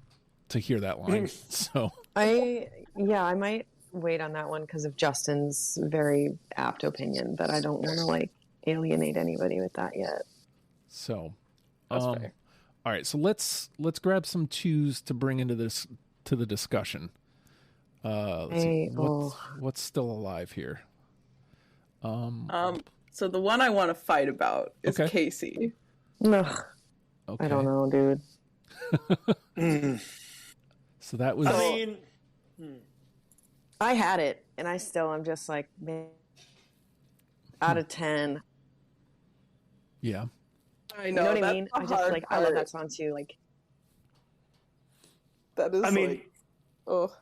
to hear that line. So I might wait on that one because of Justin's very apt opinion, but I don't want to alienate anybody with that yet. So, That's fair. all right. So let's grab some 2s to bring into the discussion. Let's see. What's still alive here? So the one I want to fight about is Okay. Casey. Ugh, Okay. I don't know, dude. So that was. I had it, and I'm just like, man, out of 10. Yeah. I You know, know what I that's mean? the I just hard I love part. that song too. That is oh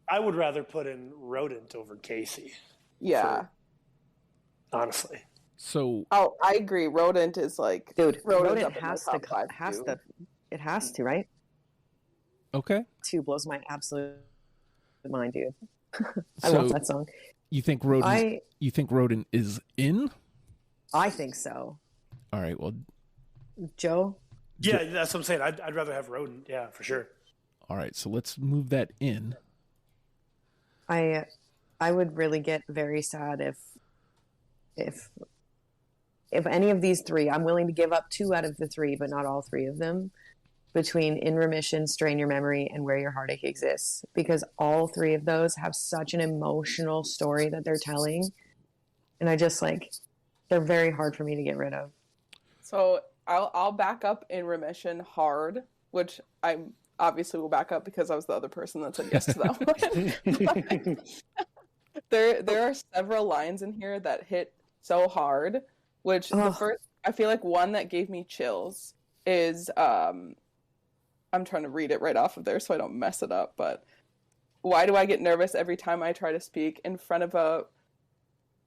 I would rather put in Rodent over Casey, yeah. honestly. So Oh, I agree. Rodent is dude, Rodent's Rodent up in my has top to, 5 too. it has to, right? okay. 2 blows my absolute mind, dude. I So love that song. you think Rodent is in? I think so. All right. Well. Joe? Yeah, that's what I'm saying. I'd rather have Rodent. Yeah, for sure. All right. So let's move that in. I would really get very sad if any of these three, I'm willing to give up 2 out of the 3, but not all 3 of them, between In Remission, Strain Your Memory, and Where Your Heartache Exists, because all 3 of those have such an emotional story that they're telling. And I just they're very hard for me to get rid of. So I'll back up In Remission hard, which I obviously will back up because I was the other person that said yes to that one. There are several lines in here that hit so hard, which the first, I feel like one that gave me chills is I'm trying to read it right off of there so I don't mess it up, but why do I get nervous every time I try to speak in front of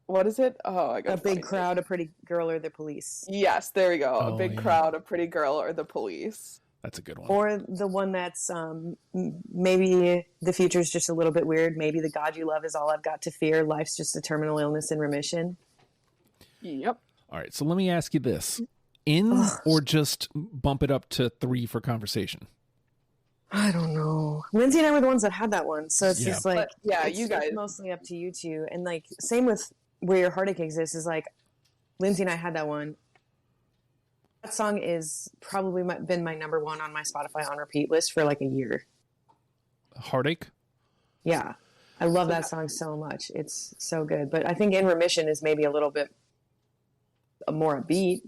what is it? Oh, I got a big crowd, a pretty girl, or the police. Yes, there we go. A big crowd, a pretty girl, or the police. That's a good one. Or the one that's maybe the future's just a little bit weird. Maybe the God you love is all I've got to fear. Life's just a terminal illness in remission. Yep. All right, so let me ask you this. Or just bump it up to 3 for conversation? I don't know. Lindsay and I were the ones that had that one. So it's just but, you guys. It's mostly up to you two. And same with Where Your Heartache Exists is Lindsay and I had that one. That song is probably been my number 1 on my Spotify on repeat list for a year. Heartache? Yeah. I love that song so much. It's so good. But I think In Remission is maybe a little bit more upbeat,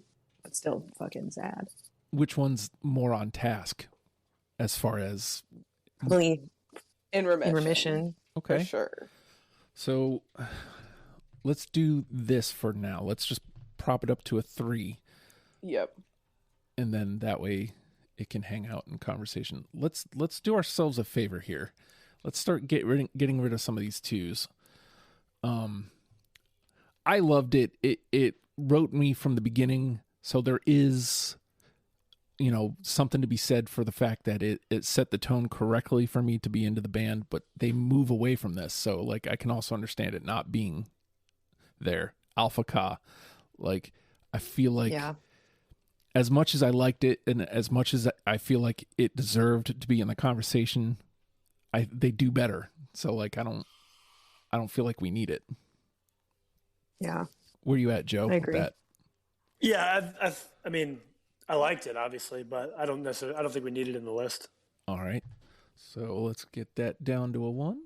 but still fucking sad. Which one's more on task as far as... Probably In Remission. In Remission. Okay. For sure. So let's do this for now. Let's just prop it up to a 3. Yep. And then that way it can hang out in conversation. Let's do ourselves a favor here. Let's start getting rid of some of these 2s. I loved it. It wrote me from the beginning. So there is, something to be said for the fact that it set the tone correctly for me to be into the band, but they move away from this. So I can also understand it not being there. Alpha Ka. I feel like as much as I liked it and as much as I feel like it deserved to be in the conversation, they do better. So I don't feel like we need it. Yeah. Where are you at, Joe? I agree. With that? Yeah, I mean, I liked it obviously, but I don't think we need it in the list. All right. So let's get that down to a 1.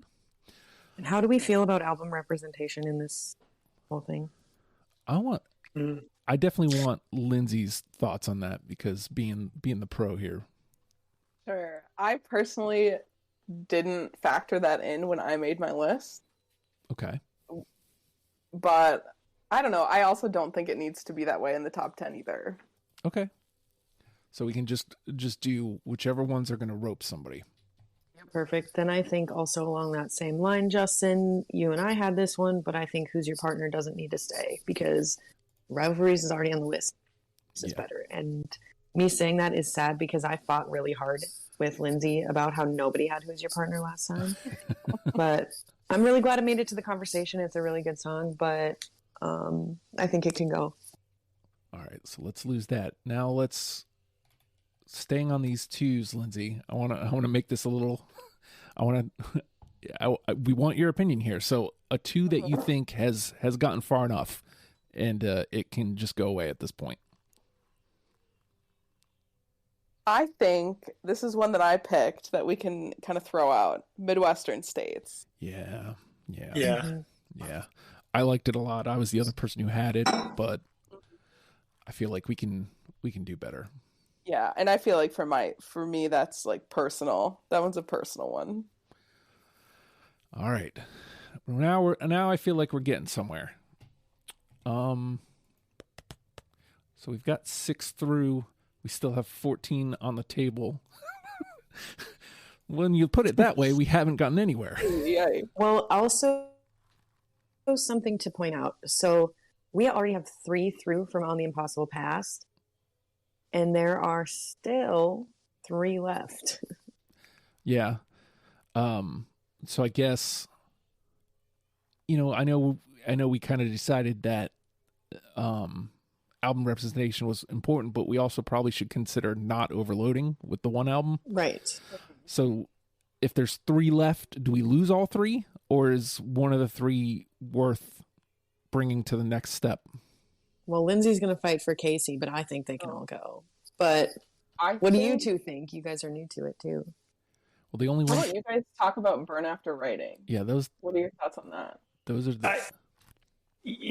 And how do we feel about album representation in this whole thing? I definitely want Lindsay's thoughts on that because being the pro here. Sure. I personally didn't factor that in when I made my list. Okay. But I don't know. I also don't think it needs to be that way in the top 10 either. Okay. So we can just do whichever ones are going to rope somebody. Perfect. Then I think also along that same line, Justin, you and I had this one, but I think Who's Your Partner doesn't need to stay because Rivalries is already on the list. This is better. And me saying that is sad because I fought really hard with Lindsay about how nobody had Who's Your Partner last time. But I'm really glad I made it to the conversation. It's a really good song, but I think it can go. All right. So let's lose that. Now let's staying on these 2s, Lindsay. I want to make this a little, we want your opinion here. So a 2 that you think has gotten far enough and it can just go away at this point. I think this is one that I picked that we can kind of throw out. Midwestern states. Yeah. I liked it a lot. I was the other person who had it, but I feel like we can do better. Yeah, and I feel like for me that's personal. That one's a personal one. All right. Now I feel like we're getting somewhere. So we've got 6 through. We still have 14 on the table. When you put it that way, we haven't gotten anywhere. Yeah. Well, also something to point out. So we already have 3 through from On the Impossible Past, and there are still 3 left. Yeah. So I guess, I know we kind of decided that album representation was important, but we also probably should consider not overloading with the one album. Right. So if there's 3 left, do we lose all 3 or is one of the three worth bringing to the next step? Well, Lindsay's going to fight for Casey, but I think they can all go. But what do you two think? You guys are new to it too. Well, the only How one. about you guys talk about Burn After Writing? Yeah, those. What are your thoughts on that? Those are the.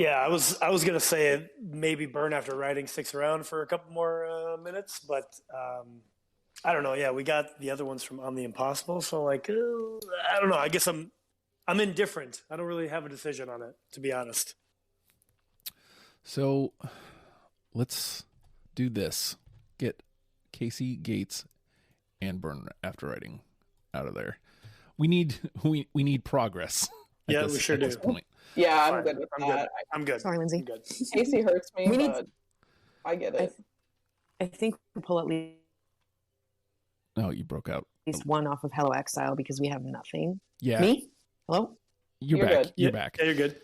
I was gonna say maybe Burn After Writing sticks around for a couple more minutes, but I don't know. Yeah, we got the other ones from On the Impossible, so like I don't know. I guess I'm indifferent. I don't really have a decision on it, to be honest. So let's do this. Get Casey, Gates, and Burn After Writing out of there. We need progress. Yeah, we sure do. This point. Yeah, I'm Fine. good with that. I'm good. Sorry, Lindsay. I'm good. Casey hurts me, but I get it. I think we'll pull at least No, you broke out. one off of Hello Exile because we have nothing. Yeah. Me? Hello? You're back. good. You're back. Yeah, you're good.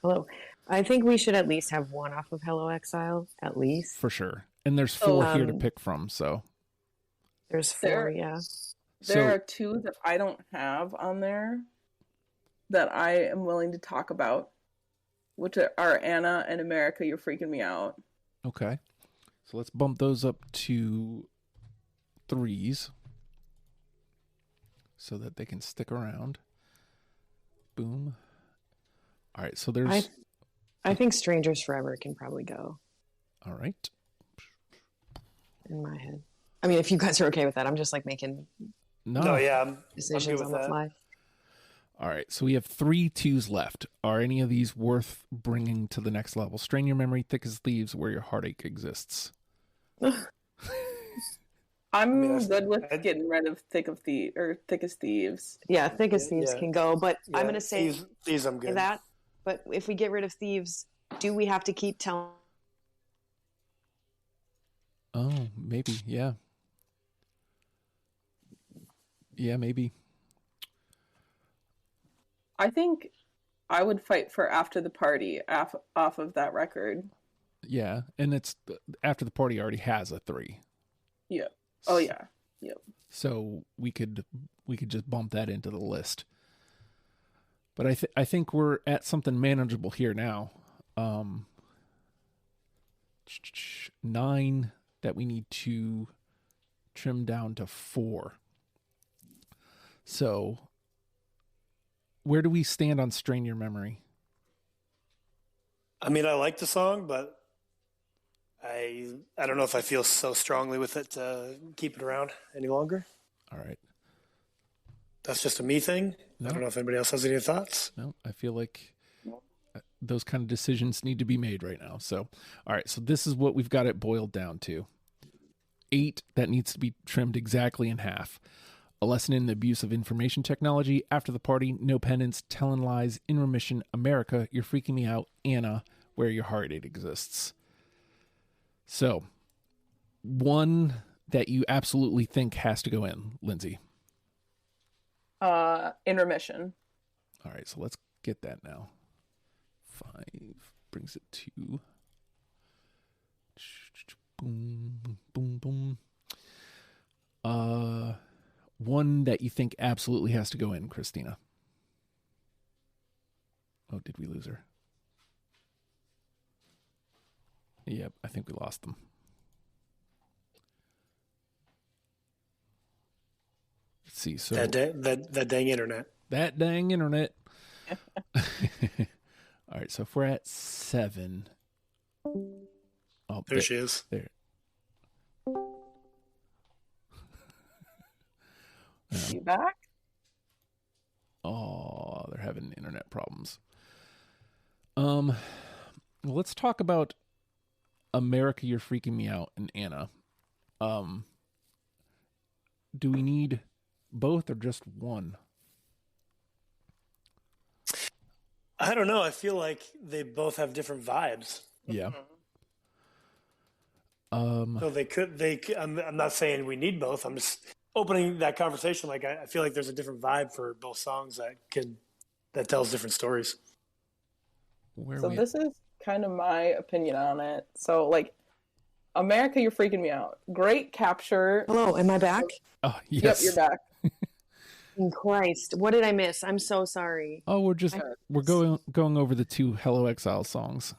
Hello. I think we should at least have one off of Hello Exile, at least. For sure. And there's 4 here to pick from, so. There's 4, yeah. There are 2 that I don't have on there that I am willing to talk about, which are Anna and America, You're Freaking Me Out. Okay. So let's bump those up to 3s so that they can stick around. Boom. All right, so there's... I think Strangers Forever can probably go. All right. In my head. I mean, if you guys are okay with that, I'm just like making decisions on the fly. All right, so we have 3 2s left. Are any of these worth bringing to the next level? Strain Your Memory, Thick as Thieves, Where Your Heartache Exists. I'm good with getting rid of Thick as Thieves. Yeah, Thick as Thieves can go, but I'm going to say Thieves I'm good. that. But if we get rid of Thieves, do we have to keep telling? Oh, maybe, yeah. Yeah, maybe. I think I would fight for After the Party off of that record. Yeah, and it's After the Party already has a 3. Yeah. Oh yeah. Yep. So we could just bump that into the list. But I think we're at something manageable here now. 9 that we need to trim down to 4. So where do we stand on Strain Your Memory? I mean, I like the song, but I don't know if I feel so strongly with it to keep it around any longer. All right. That's just a me thing. No. I don't know if anybody else has any thoughts. No, I feel like those kind of decisions need to be made right now. So, all right. So this is what we've got it boiled down to. 8 that needs to be trimmed exactly in half. A Lesson in the Abuse of Information Technology, After the Party, No Penance, Telling Lies, In Remission, America, You're Freaking Me Out, Anna, Where Your Heartache Exists. So, one that you absolutely think has to go in, Lindsay. Intermission. All right, so let's get that now. 5 brings it to... Boom, boom, boom. One that you think absolutely has to go in, Christina. Oh, did we lose her? Yep, I think we lost them. Let's see. So that dang internet. That dang internet. All right, so if we're at 7. Oh, there she is. There. You back? Oh, they're having internet problems. Well, let's talk about America, You're Freaking Me Out, and Anna. Do we need both or just one? I don't know. I feel like they both have different vibes. Yeah. So they could. I'm not saying we need both. I'm just opening that conversation. Like I feel like there's a different vibe for both songs that tells different stories. This is kind of my opinion on it. So like, America, You're Freaking Me Out. Great capture. Hello, am I back? Oh, yes. Yep, you're back. Christ, what did I miss? I'm so sorry. Oh, we're going over the 2 Hello Exile songs.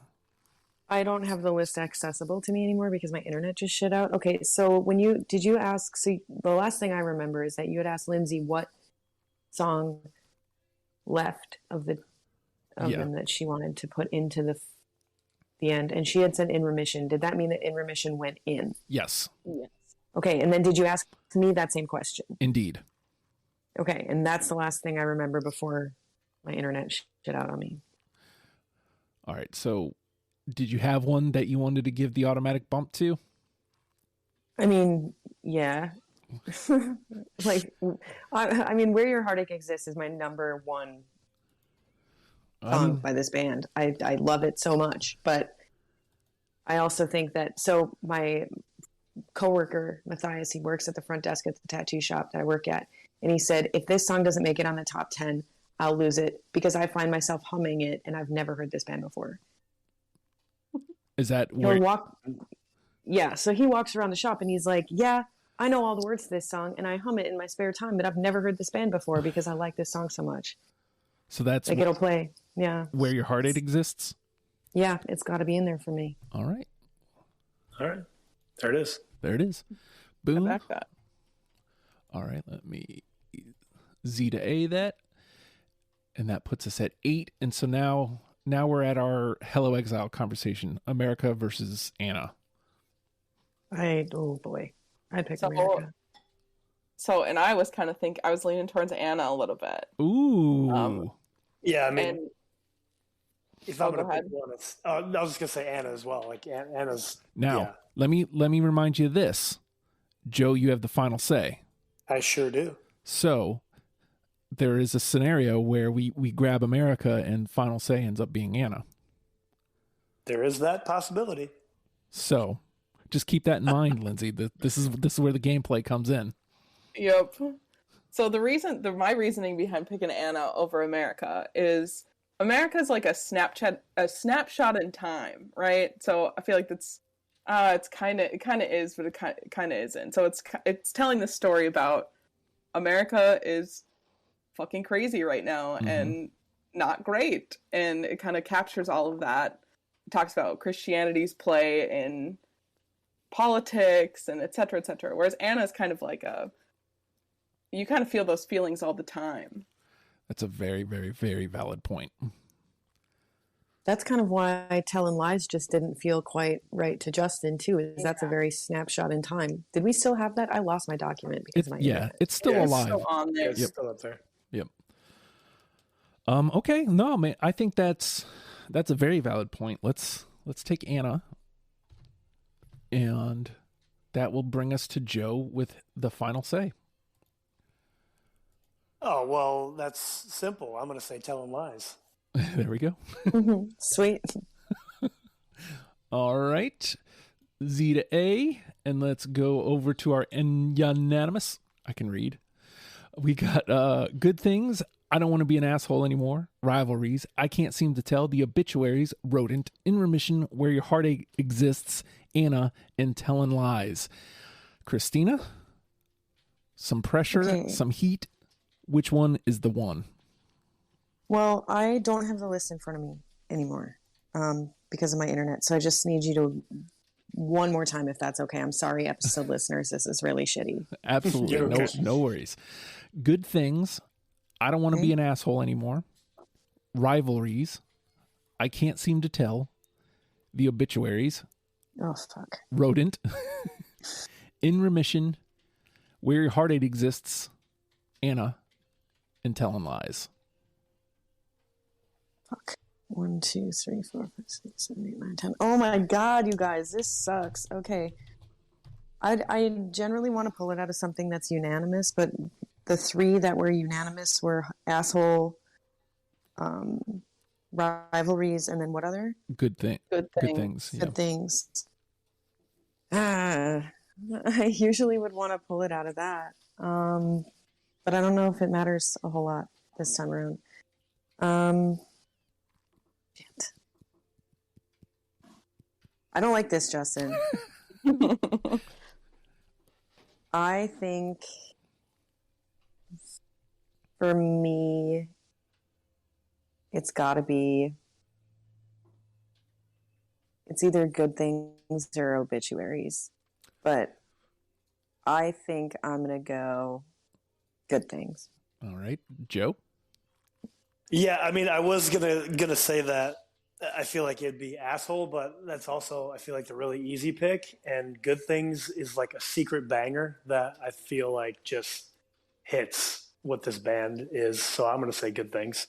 I don't have the list accessible to me anymore because my internet just shit out. Okay, so did you ask? So the last thing I remember is that you had asked Lindsay what song left of them that she wanted to put into the end, and she had said "In Remission." Did that mean that "In Remission" went in? Yes. Yes. Okay, and then did you ask me that same question? Indeed. Okay, and that's the last thing I remember before my internet shit out on me. All right, so did you have one that you wanted to give the automatic bump to? I mean, yeah. Like, I mean, Where Your Heartache Exists is my number one song by this band. I love it so much, but I also think that, so my coworker, Matthias, he works at the front desk at the tattoo shop that I work at, and he said, if this song doesn't make it on the top 10, I'll lose it because I find myself humming it, and I've never heard this band before. Is that where... Yeah, so he walks around the shop and he's like, yeah, I know all the words to this song and I hum it in my spare time, but I've never heard this band before because I like this song so much. So that's like it'll play. Yeah. Where Your Heartache Exists? Yeah, it's got to be in there for me. All right. There it is. There it is. Boom. I back that. All right, let me Z to A that. And that puts us at 8. And so now we're at our Hello Exile conversation. America versus Anna. Oh boy. I'd pick America. So, and I was I was leaning towards Anna a little bit. Ooh. Yeah, I mean, if I'm go going to pick one, I was just going to say Anna as well. Like Anna's. Now, let me remind you of this. Joe, you have the final say. I sure do. So there is a scenario where we grab America and final say ends up being Anna. There is that possibility. So just keep that in mind, Lindsay. This is where the gameplay comes in. Yep. So my reasoning behind picking Anna over America is America's like a snapshot in time, right? So I feel like it kind of is, but it kind of isn't. So it's telling the story about America is fucking crazy right now and not great, and it kind of captures all of that. It talks about Christianity's play in politics and et cetera, whereas Anna's kind of like you kind of feel those feelings all the time. That's a very, very, very valid point. That's kind of why Telling Lies just didn't feel quite right to Justin too. That's a very snapshot in time. Did we still have that? I lost my document because of my internet. It's still alive. It's still on there. It's still up there. Yep. Okay. No, man. I think that's a very valid point. Let's take Anna, and that will bring us to Joe with the final say. Oh, well, that's simple. I'm going to say Telling Lies. There we go. Sweet. All right. Z to A, and let's go over to our unanimous. I can read. We got Good Things, I Don't Want to Be an Asshole Anymore, Rivalries, I Can't Seem to Tell, The Obituaries, Rodent, In Remission, Where Your Heartache Exists, Anna, and Telling Lies. Christina, some pressure, some heat. Which one is the one? Well, I don't have the list in front of me anymore because of my internet. So I just need you to one more time, if that's okay. I'm sorry, episode listeners. This is really shitty. Absolutely. No worries. Good Things, I Don't Want to Be an Asshole Anymore, Rivalries, I Can't Seem to Tell, The Obituaries, oh fuck, Rodent, In Remission, Where Your Heartache Exists, Anna, and Telling Lies. Fuck. 1, 2, 3, 4, 5, 6, 7, 8, 9, 10. Oh my god, you guys, this sucks. Okay. I generally want to pull it out of something that's unanimous, but the 3 that were unanimous were Asshole, Rivalries, and then what other? Good Things. Yeah. Good Things. I usually would want to pull it out of that. But I don't know if it matters a whole lot this time around. Shit. I don't like this, Justin. I think For me, it's got to be, it's either Good Things or Obituaries. But I think I'm going to go Good Things. All right, Joe? Yeah, I mean, I was gonna say that I feel like it'd be Asshole, but that's also, I feel like, the really easy pick. And Good Things is like a secret banger that I feel like just hits what this band is. So I'm gonna say Good Things.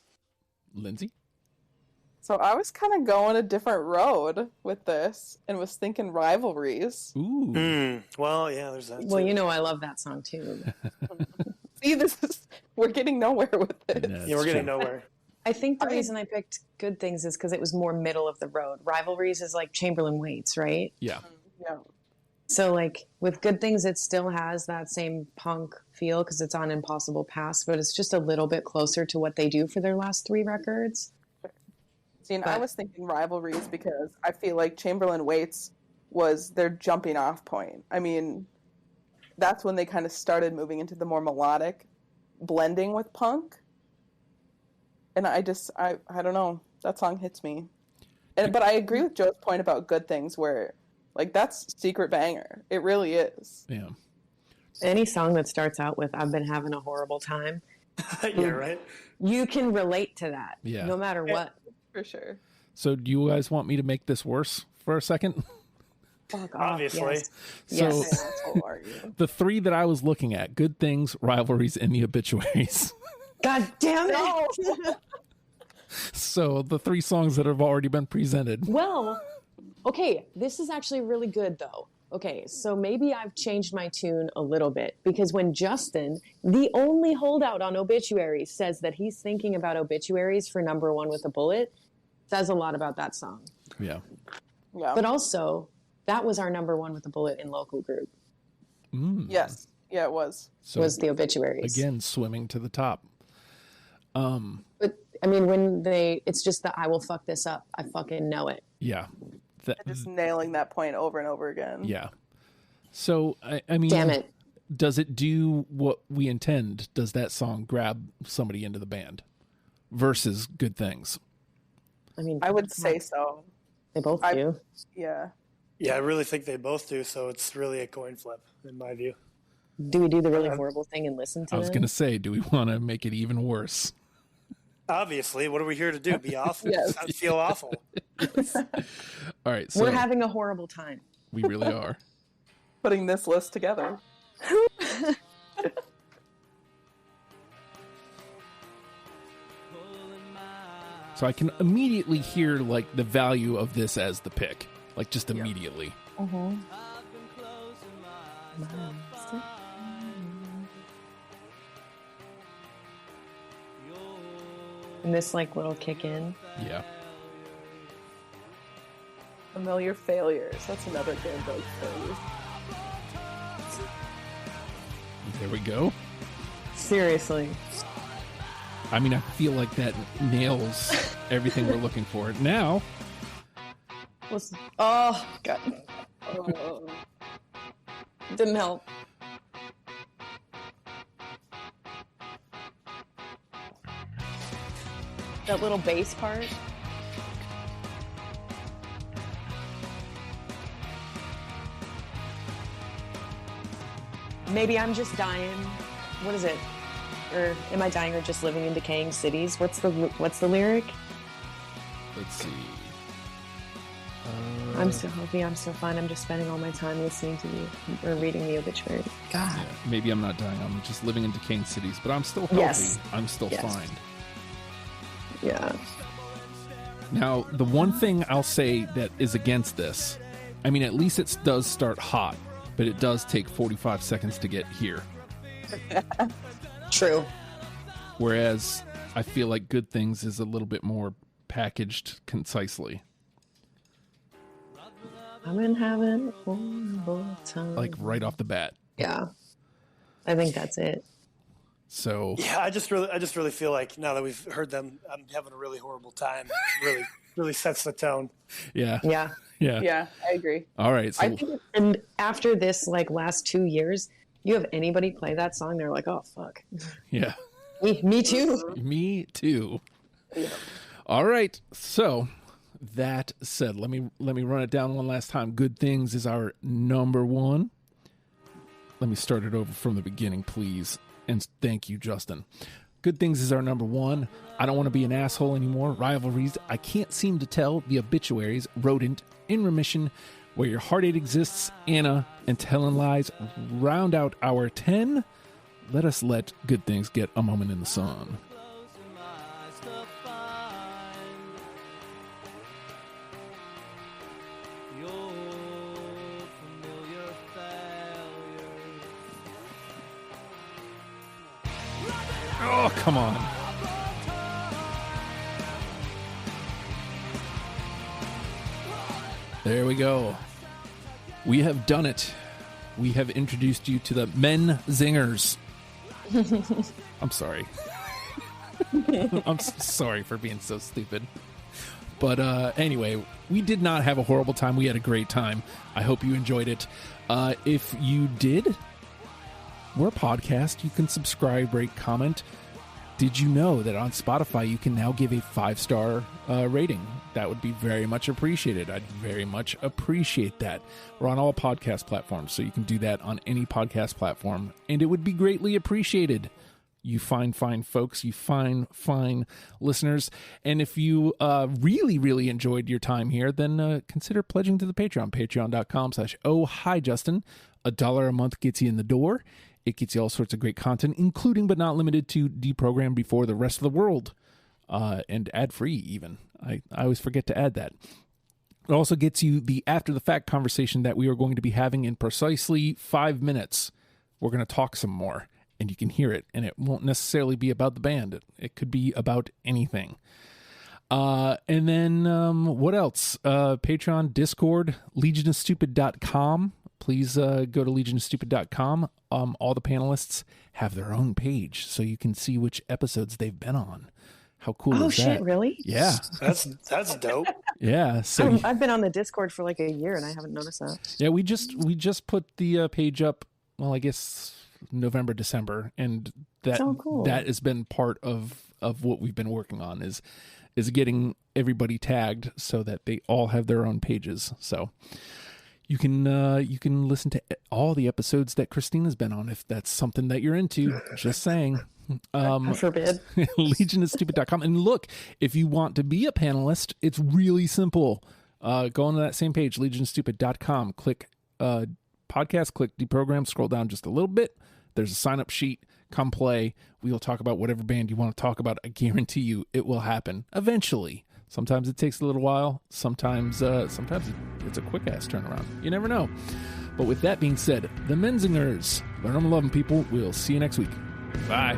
Lindsay? So I was kind of going a different road with this and was thinking Rivalries. Ooh. Well, yeah, there's that. Well, too. you know I love that song too. See, we're getting nowhere with this. Yeah, we're getting nowhere. I think the reason I picked Good Things is because it was more middle of the road. Rivalries is like Chamberlain Waits, right? Yeah. Yeah. So like with Good Things, it still has that same punk feel because it's on Impossible Past, but it's just a little bit closer to what they do for their last 3 records. See, and I was thinking Rivalries because I feel like Chamberlain Waits was their jumping off point. I mean, that's when they kind of started moving into the more melodic blending with punk. And I don't know. That song hits me. But I agree with Joe's point about Good Things where, like, that's secret banger. It really is. Yeah. Any song that starts out with "I've been having a horrible time," Yeah, right. you can relate to that, Yeah. no matter what. For sure. So do you guys want me to make this worse for a second? Fuck off, Obviously. yes. So Yes. Asshole are you? the 3 that I was looking at, Good Things, Rivalries, and the Obituaries. God damn it! So the 3 songs that have already been presented. Well, okay, this is actually really good though. Okay, so maybe I've changed my tune a little bit because when Justin, the only holdout on Obituaries, says that he's thinking about Obituaries for number 1 with a bullet, says a lot about that song. Yeah. Yeah. But also, that was our number 1 with a bullet in local group, Yes. Yeah, it was. So was the Obituaries. again, swimming to the top. But I mean, it's just that I will fuck this up. I fucking know it. Yeah. Just nailing that point over and over again. Yeah. So, I mean, Damn it. does it do what we intend? Does that song grab somebody into the band versus Good Things? I mean, I would say so. they both do. Yeah. Yeah, I really think they both do. So it's really a coin flip, in my view. Do we do the really horrible thing and listen to I was them? going to say, do we want to make it even worse? Obviously, what are we here to do? Be awful? Yes. I feel awful. All right. So We're having a horrible time. we really are. Putting this list together. So I can immediately hear like the value of this as the pick, like just immediately. And this like little kick in. Yeah. Familiar Failures. That's another good book phrase. There we go. Seriously. I mean, I feel like that nails everything we're looking for. Now, Listen. Oh, God. Didn't help. That little bass part. Maybe I'm just dying. What is it? Or am I dying or just living in decaying cities? What's the lyric? let's see. I'm so healthy. I'm so fine. I'm just spending all my time listening to you or reading the obituary. God. Yeah, maybe I'm not dying. I'm just living in decaying cities, but I'm still healthy. Yes. I'm still Yes. fine. Yeah. Now, the one thing I'll say that is against this, I mean, at least it does start hot, but it does take 45 seconds to get here. True. Whereas I feel like Good Things is a little bit more packaged concisely. I've been having a horrible time. Like right off the bat. Yeah. I think that's it. So Yeah, I just really feel like now that we've heard them, I'm having a really horrible time. It really sets the tone. yeah. Yeah. Yeah. Yeah, I agree. All right. So I think it's And after this, like last 2 years, you have anybody play that song, they're like, oh, fuck. yeah. Me too. Me too. Yeah. All right. So that said, let me run it down one last time. Good Things is our number one. Let me start it over from the beginning, please. And thank you, Justin. Good Things is our number one. I Don't Want to Be an Asshole Anymore. Rivalries. I Can't Seem to Tell. The Obituaries. Rodent. In Remission. Where Your Heartache Exists. Anna. And Telling Lies round out our 10. Let us let Good Things get a moment in the sun. Oh, come on. There we go. We have done it. We have introduced you to the Menzingers. I'm sorry. I'm sorry for being so stupid. But anyway, we did not have a horrible time. We had a great time. I hope you enjoyed it. If you did, we're a podcast. You can subscribe, rate, comment. Did you know that on Spotify you can now give a 5-star rating? That would be very much appreciated. I'd very much appreciate that. We're on all podcast platforms, so you can do that on any podcast platform, and it would be greatly appreciated. You fine folks, you fine listeners. And if you really, really enjoyed your time here, then consider pledging to the Patreon, patreon.com/ohhijustin. $1 a month gets you in the door. It gets you all sorts of great content, including but not limited to Deprogrammed Before the Rest of the World, and ad-free even. I always forget to add that. It also gets you the after-the-fact conversation that we are going to be having in precisely 5 minutes. We're going to talk some more, and you can hear it, and it won't necessarily be about the band. It could be about anything. And then what else? Patreon, Discord, legionofstupid.com. Please go to legionofstupid.com. All the panelists have their own page, so you can see which episodes they've been on. How cool is that? Oh, shit, really? Yeah. That's dope. Yeah. So I've been on the Discord for like a year, and I haven't noticed that. Yeah, we just put the page up, well, I guess November, December, and that cool. That has been part of what we've been working on is getting everybody tagged so that they all have their own pages. So you can listen to all the episodes that Christina's been on if that's something that you're into. Just saying. I forbid. legionofstupid.com. And look, if you want to be a panelist, it's really simple. Go onto that same page, legionofstupid.com, click podcast, click deprogram, scroll down just a little bit. There's a sign-up sheet. Come play. We will talk about whatever band you want to talk about. I guarantee you it will happen eventually. Sometimes it takes a little while. Sometimes it's a quick-ass turnaround. You never know. But with that being said, the Menzingers. Learn them, love them, people. We'll see you next week. Bye.